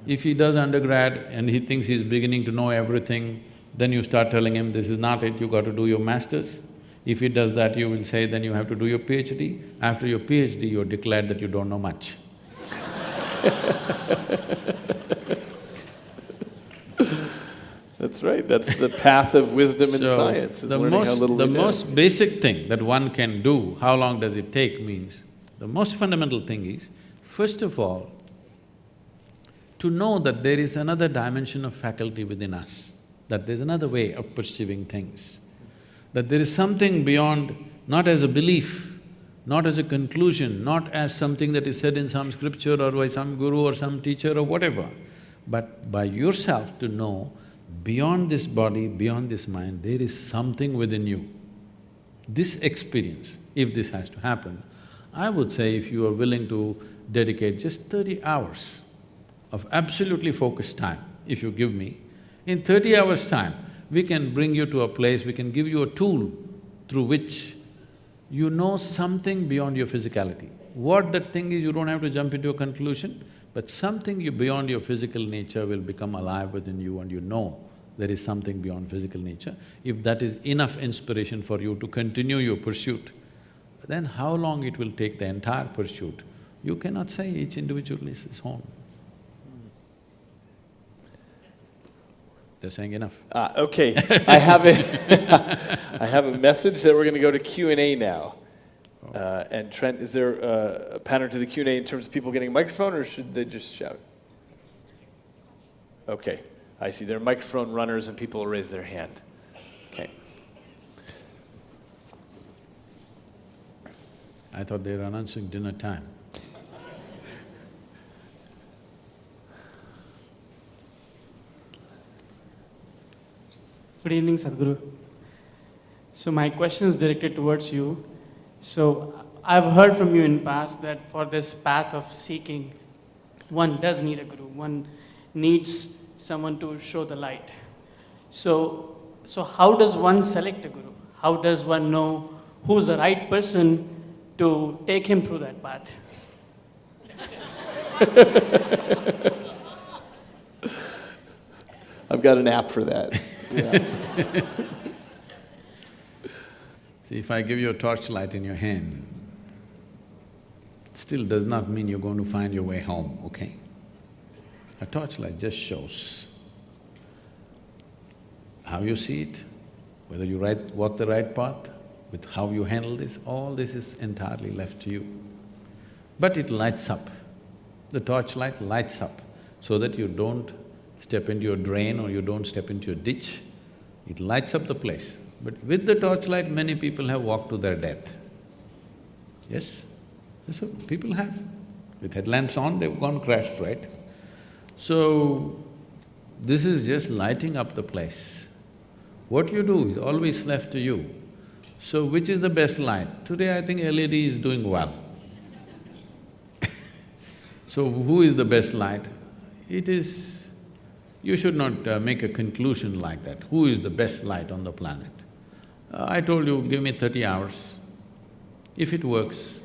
If he does undergrad and he thinks he's beginning to know everything, then you start telling him, this is not it, you got to do your masters. If he does that, you will say, then you have to do your PhD. After your PhD, you're declared that you don't know much. That's right, that's the path of wisdom and science, is learning how little we know. The most basic thing that one can do, how long does it take, means the most fundamental thing is, first of all, to know that there is another dimension of faculty within us, that there's another way of perceiving things, that there is something beyond, not as a belief, not as a conclusion, not as something that is said in some scripture or by some guru or some teacher or whatever, but by yourself to know, beyond this body, beyond this mind, there is something within you. This experience, if this has to happen, I would say if you are willing to dedicate just 30 hours of absolutely focused time, if you give me, in 30 hours' time, we can bring you to a place, we can give you a tool through which you know something beyond your physicality. What that thing is, you don't have to jump into a conclusion, but something beyond your physical nature will become alive within you and you know there is something beyond physical nature. If that is enough inspiration for you to continue your pursuit, then how long it will take the entire pursuit, you cannot say, each individual is his own. They're saying enough. Okay, I have a… I have a message that we're going to go to Q&A now. And Trent, is there a pattern to the Q&A in terms of people getting a microphone, or should they just shout? Okay, I see. There are microphone runners and people will raise their hand. Okay. I thought they were announcing dinner time. Good evening, Sadhguru. So my question is directed towards you. So I've heard from you in past that for this path of seeking, one does need a guru. One needs someone to show the light. So how does one select a guru? How does one know who's the right person to take him through that path? I've got an app for that. Yeah. See, if I give you a torchlight in your hand, it still does not mean you're going to find your way home, okay? A torchlight just shows how you see it, whether you walk the right path, with how you handle this, all this is entirely left to you. But it lights up. The torchlight lights up so that you don't step into a drain or you don't step into a ditch. It lights up the place. But with the torchlight, many people have walked to their death. Yes? That's what people have. With headlamps on, they've gone crashed, right? So, this is just lighting up the place. What you do is always left to you. So, which is the best light? Today I think LED is doing well. So, who is the best light? It is… you should not make a conclusion like that. Who is the best light on the planet? I told you, give me 30 hours. If it works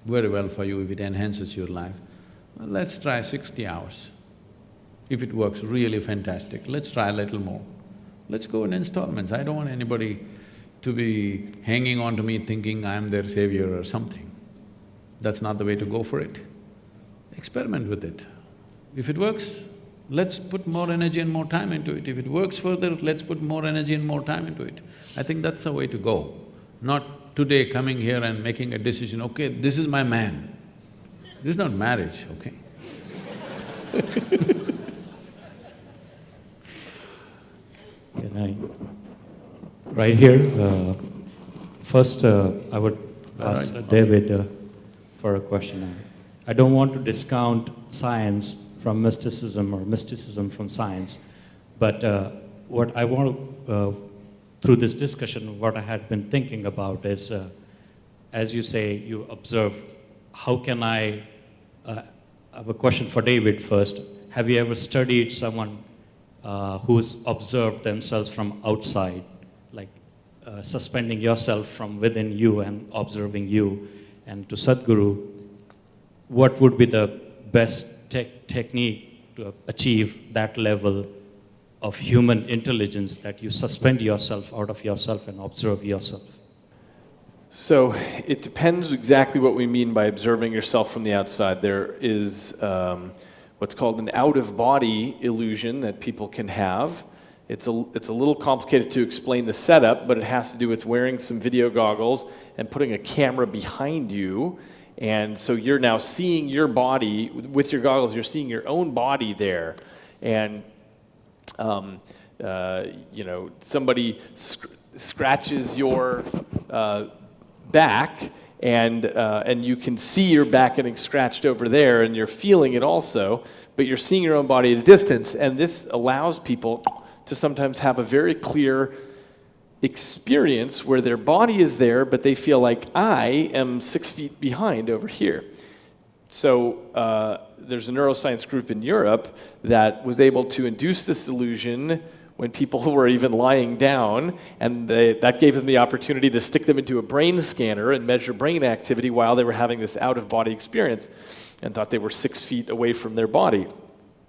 very well for you, if it enhances your life, well, let's try 60 hours. If it works really fantastic, let's try a little more. Let's go in installments. I don't want anybody to be hanging on to me thinking I'm their savior or something. That's not the way to go for it. Experiment with it. If it works, let's put more energy and more time into it. If it works further, let's put more energy and more time into it. I think that's the way to go. Not today coming here and making a decision, okay, this is my man. This is not marriage, okay? Can I… right here, first I would ask David for a question. I don't want to discount science from mysticism or mysticism from science, but what I want to, through this discussion, what I had been thinking about is, as you say, you observe, how can I… I have a question for David first. Have you ever studied someone who's observed themselves from outside, like suspending yourself from within you and observing you? And to Sadhguru, what would be the best technique to achieve that level of human intelligence, that you suspend yourself out of yourself and observe yourself? So, it depends exactly what we mean by observing yourself from the outside. There is what's called an out-of-body illusion that people can have. It's a little complicated to explain the setup, but it has to do with wearing some video goggles and putting a camera behind you. And so you're now seeing your body, with your goggles, you're seeing your own body there. And, you know, somebody scratches your back, and you can see your back getting scratched over there, and you're feeling it also, but you're seeing your own body at a distance. And this allows people to sometimes have a very clear experience where their body is there, but they feel like, I am 6 feet behind over here. So there's a neuroscience group in Europe that was able to induce this illusion when people were even lying down, and that gave them the opportunity to stick them into a brain scanner and measure brain activity while they were having this out-of-body experience, and thought they were 6 feet away from their body.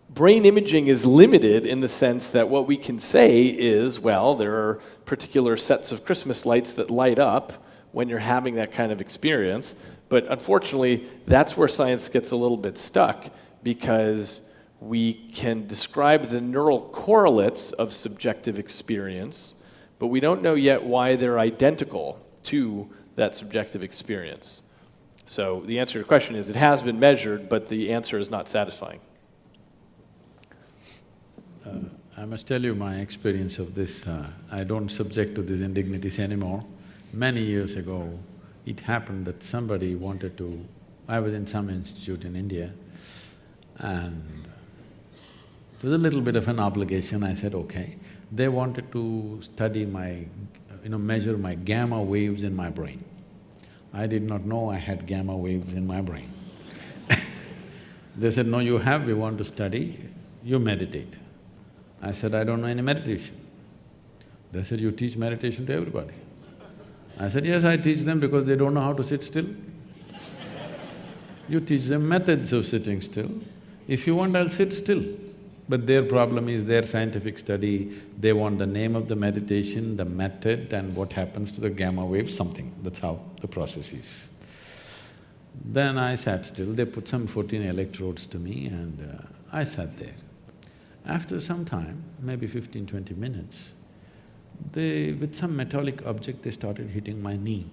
Brain imaging is limited in the sense that what we can say is, well, there are particular sets of Christmas lights that light up when you're having that kind of experience, but unfortunately, that's where science gets a little bit stuck, because we can describe the neural correlates of subjective experience, but we don't know yet why they're identical to that subjective experience. So the answer to your question is, it has been measured, but the answer is not satisfying. I must tell you my experience of this. I don't subject to these indignities anymore. Many years ago, it happened that somebody wanted to… I was in some institute in India, and it was a little bit of an obligation. I said, okay. They wanted to study my… measure my gamma waves in my brain. I did not know I had gamma waves in my brain. They said, no, you have, we want to study, you meditate. I said, I don't know any meditation. They said, you teach meditation to everybody. I said, yes, I teach them because they don't know how to sit still. You teach them methods of sitting still. If you want, I'll sit still. But their problem is their scientific study, they want the name of the meditation, the method and what happens to the gamma wave, something. That's how the process is. Then I sat still, they put some 14 electrodes to me and I sat there. After some time, maybe 15–20 minutes, with some metallic object, they started hitting my knee.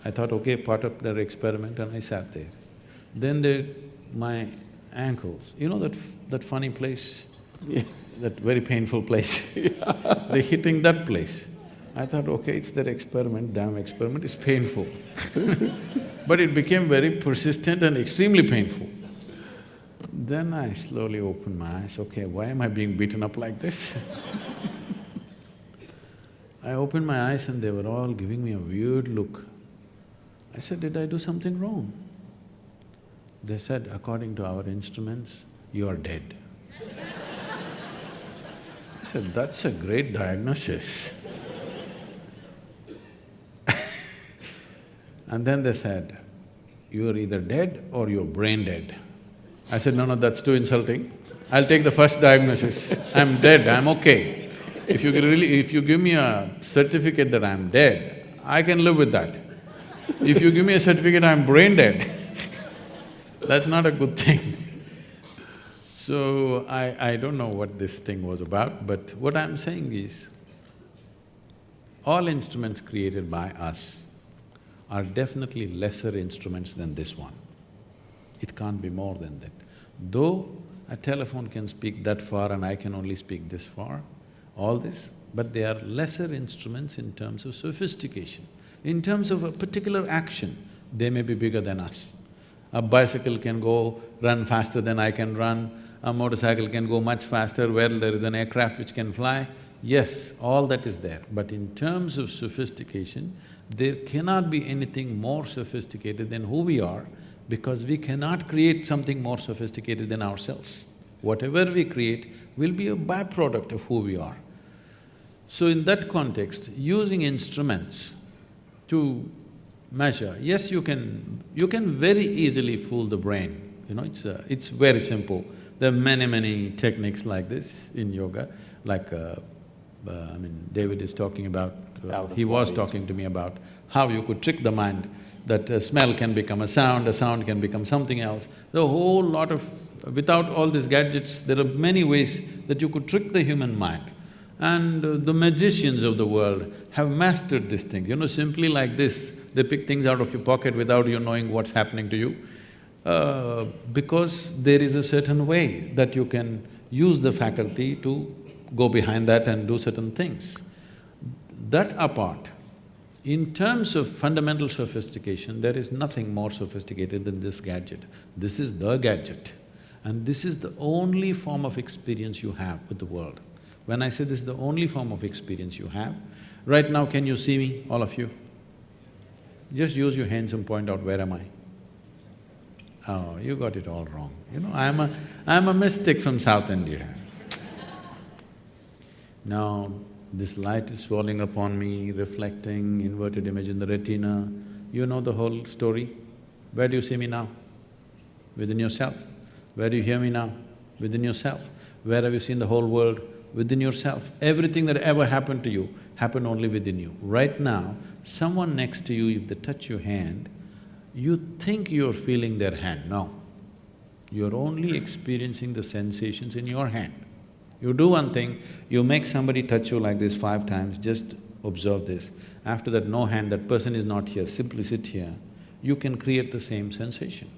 I thought, okay, part of their experiment, and I sat there. Then my ankles, you know that funny place? Yeah. That very painful place? They're hitting that place. I thought, okay, it's their experiment, damn experiment, it's painful. But it became very persistent and extremely painful. Then I slowly opened my eyes, okay, why am I being beaten up like this? I opened my eyes and they were all giving me a weird look. I said, did I do something wrong? They said, according to our instruments, you are dead. I said, that's a great diagnosis. And then they said, you are either dead or you're brain dead. I said, no, that's too insulting. I'll take the first diagnosis. I'm dead, I'm okay. If you give me a certificate that I'm dead, I can live with that. If you give me a certificate I'm brain dead, that's not a good thing. So I don't know what this thing was about, but what I'm saying is, all instruments created by us are definitely lesser instruments than this one. It can't be more than that. Though a telephone can speak that far and I can only speak this far, all this, but they are lesser instruments in terms of sophistication. In terms of a particular action, they may be bigger than us. A bicycle can run faster than I can run, a motorcycle can go much faster, where there is an aircraft which can fly. Yes, all that is there, but in terms of sophistication, there cannot be anything more sophisticated than who we are, because we cannot create something more sophisticated than ourselves. Whatever we create will be a byproduct of who we are. So in that context, using instruments to measure, yes, you can very easily fool the brain, you know, it's very simple. There are many techniques like this in yoga, like David is talking about, he was talking to me about how you could trick the mind, that a smell can become a sound can become something else. The whole lot of… without all these gadgets, there are many ways that you could trick the human mind. And the magicians of the world have mastered this thing, you know, simply like this, they pick things out of your pocket without you knowing what's happening to you. Because there is a certain way that you can use the faculty to go behind that and do certain things. That apart, in terms of fundamental sophistication, there is nothing more sophisticated than this gadget. This is the gadget, and this is the only form of experience you have with the world. When I say this is the only form of experience you have, right now can you see me, all of you? Just use your hands and point out, where am I? Oh, you got it all wrong. You know, I'm a mystic from South India. Now, this light is falling upon me, reflecting, inverted image in the retina. You know the whole story. Where do you see me now? Within yourself. Where do you hear me now? Within yourself. Where have you seen the whole world? Within yourself. Everything that ever happened to you happened only within you. Right now, someone next to you, if they touch your hand, you think you're feeling their hand. No. You're only experiencing the sensations in your hand. You do one thing, you make somebody touch you like this 5 times, just observe this. After that, no hand, that person is not here, simply sit here, you can create the same sensation.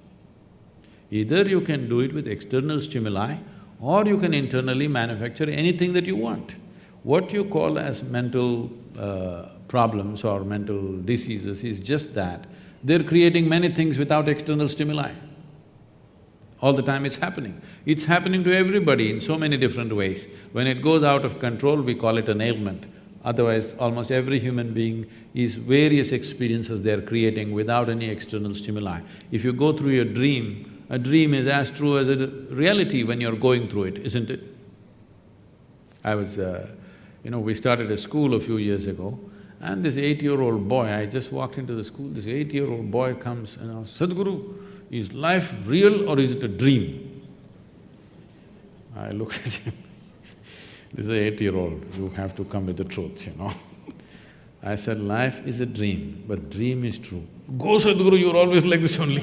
Either you can do it with external stimuli, or you can internally manufacture anything that you want. What you call as mental problems or mental diseases is just that, they're creating many things without external stimuli. All the time it's happening. It's happening to everybody in so many different ways. When it goes out of control, we call it an ailment. Otherwise, almost every human being is various experiences they are creating without any external stimuli. If you go through your dream, a dream is as true as a reality when you're going through it, isn't it? We started a school a few years ago, and this 8-year-old boy, I just walked into the school, this 8-year-old boy comes and asks, Sadhguru, is life real or is it a dream? I looked at him, this is an 8-year-old, you have to come with the truth, I said, life is a dream, but dream is true. Go Sadhguru, you're always like this only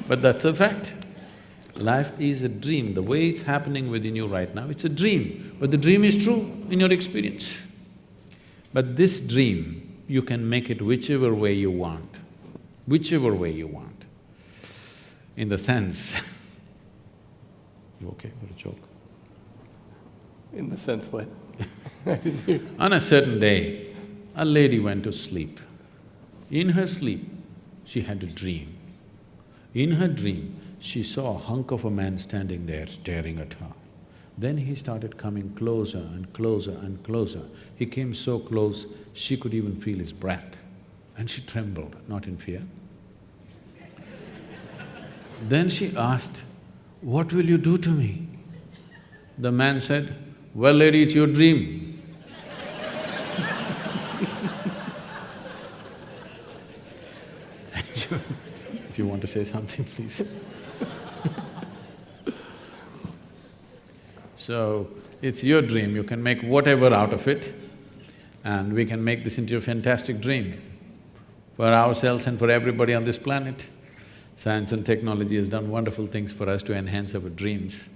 But that's a fact. Life is a dream, the way it's happening within you right now, it's a dream, but the dream is true in your experience. But this dream, you can make it whichever way you want, whichever way you want. In the sense you okay for a joke? In the sense what? On a certain day, a lady went to sleep. In her sleep, she had a dream. In her dream, she saw a hunk of a man standing there staring at her. Then he started coming closer and closer and closer. He came so close, she could even feel his breath. And she trembled, not in fear. Then she asked, "What will you do to me?" The man said, "Well, lady, it's your dream." Thank you. If you want to say something, please. So, it's your dream, you can make whatever out of it, and we can make this into a fantastic dream for ourselves and for everybody on this planet. Science and technology has done wonderful things for us to enhance our dreams,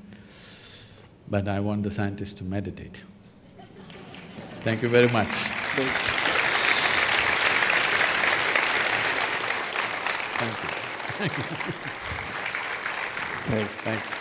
but I want the scientists to meditate. Thank you very much. Thank you. Thanks. Thank you.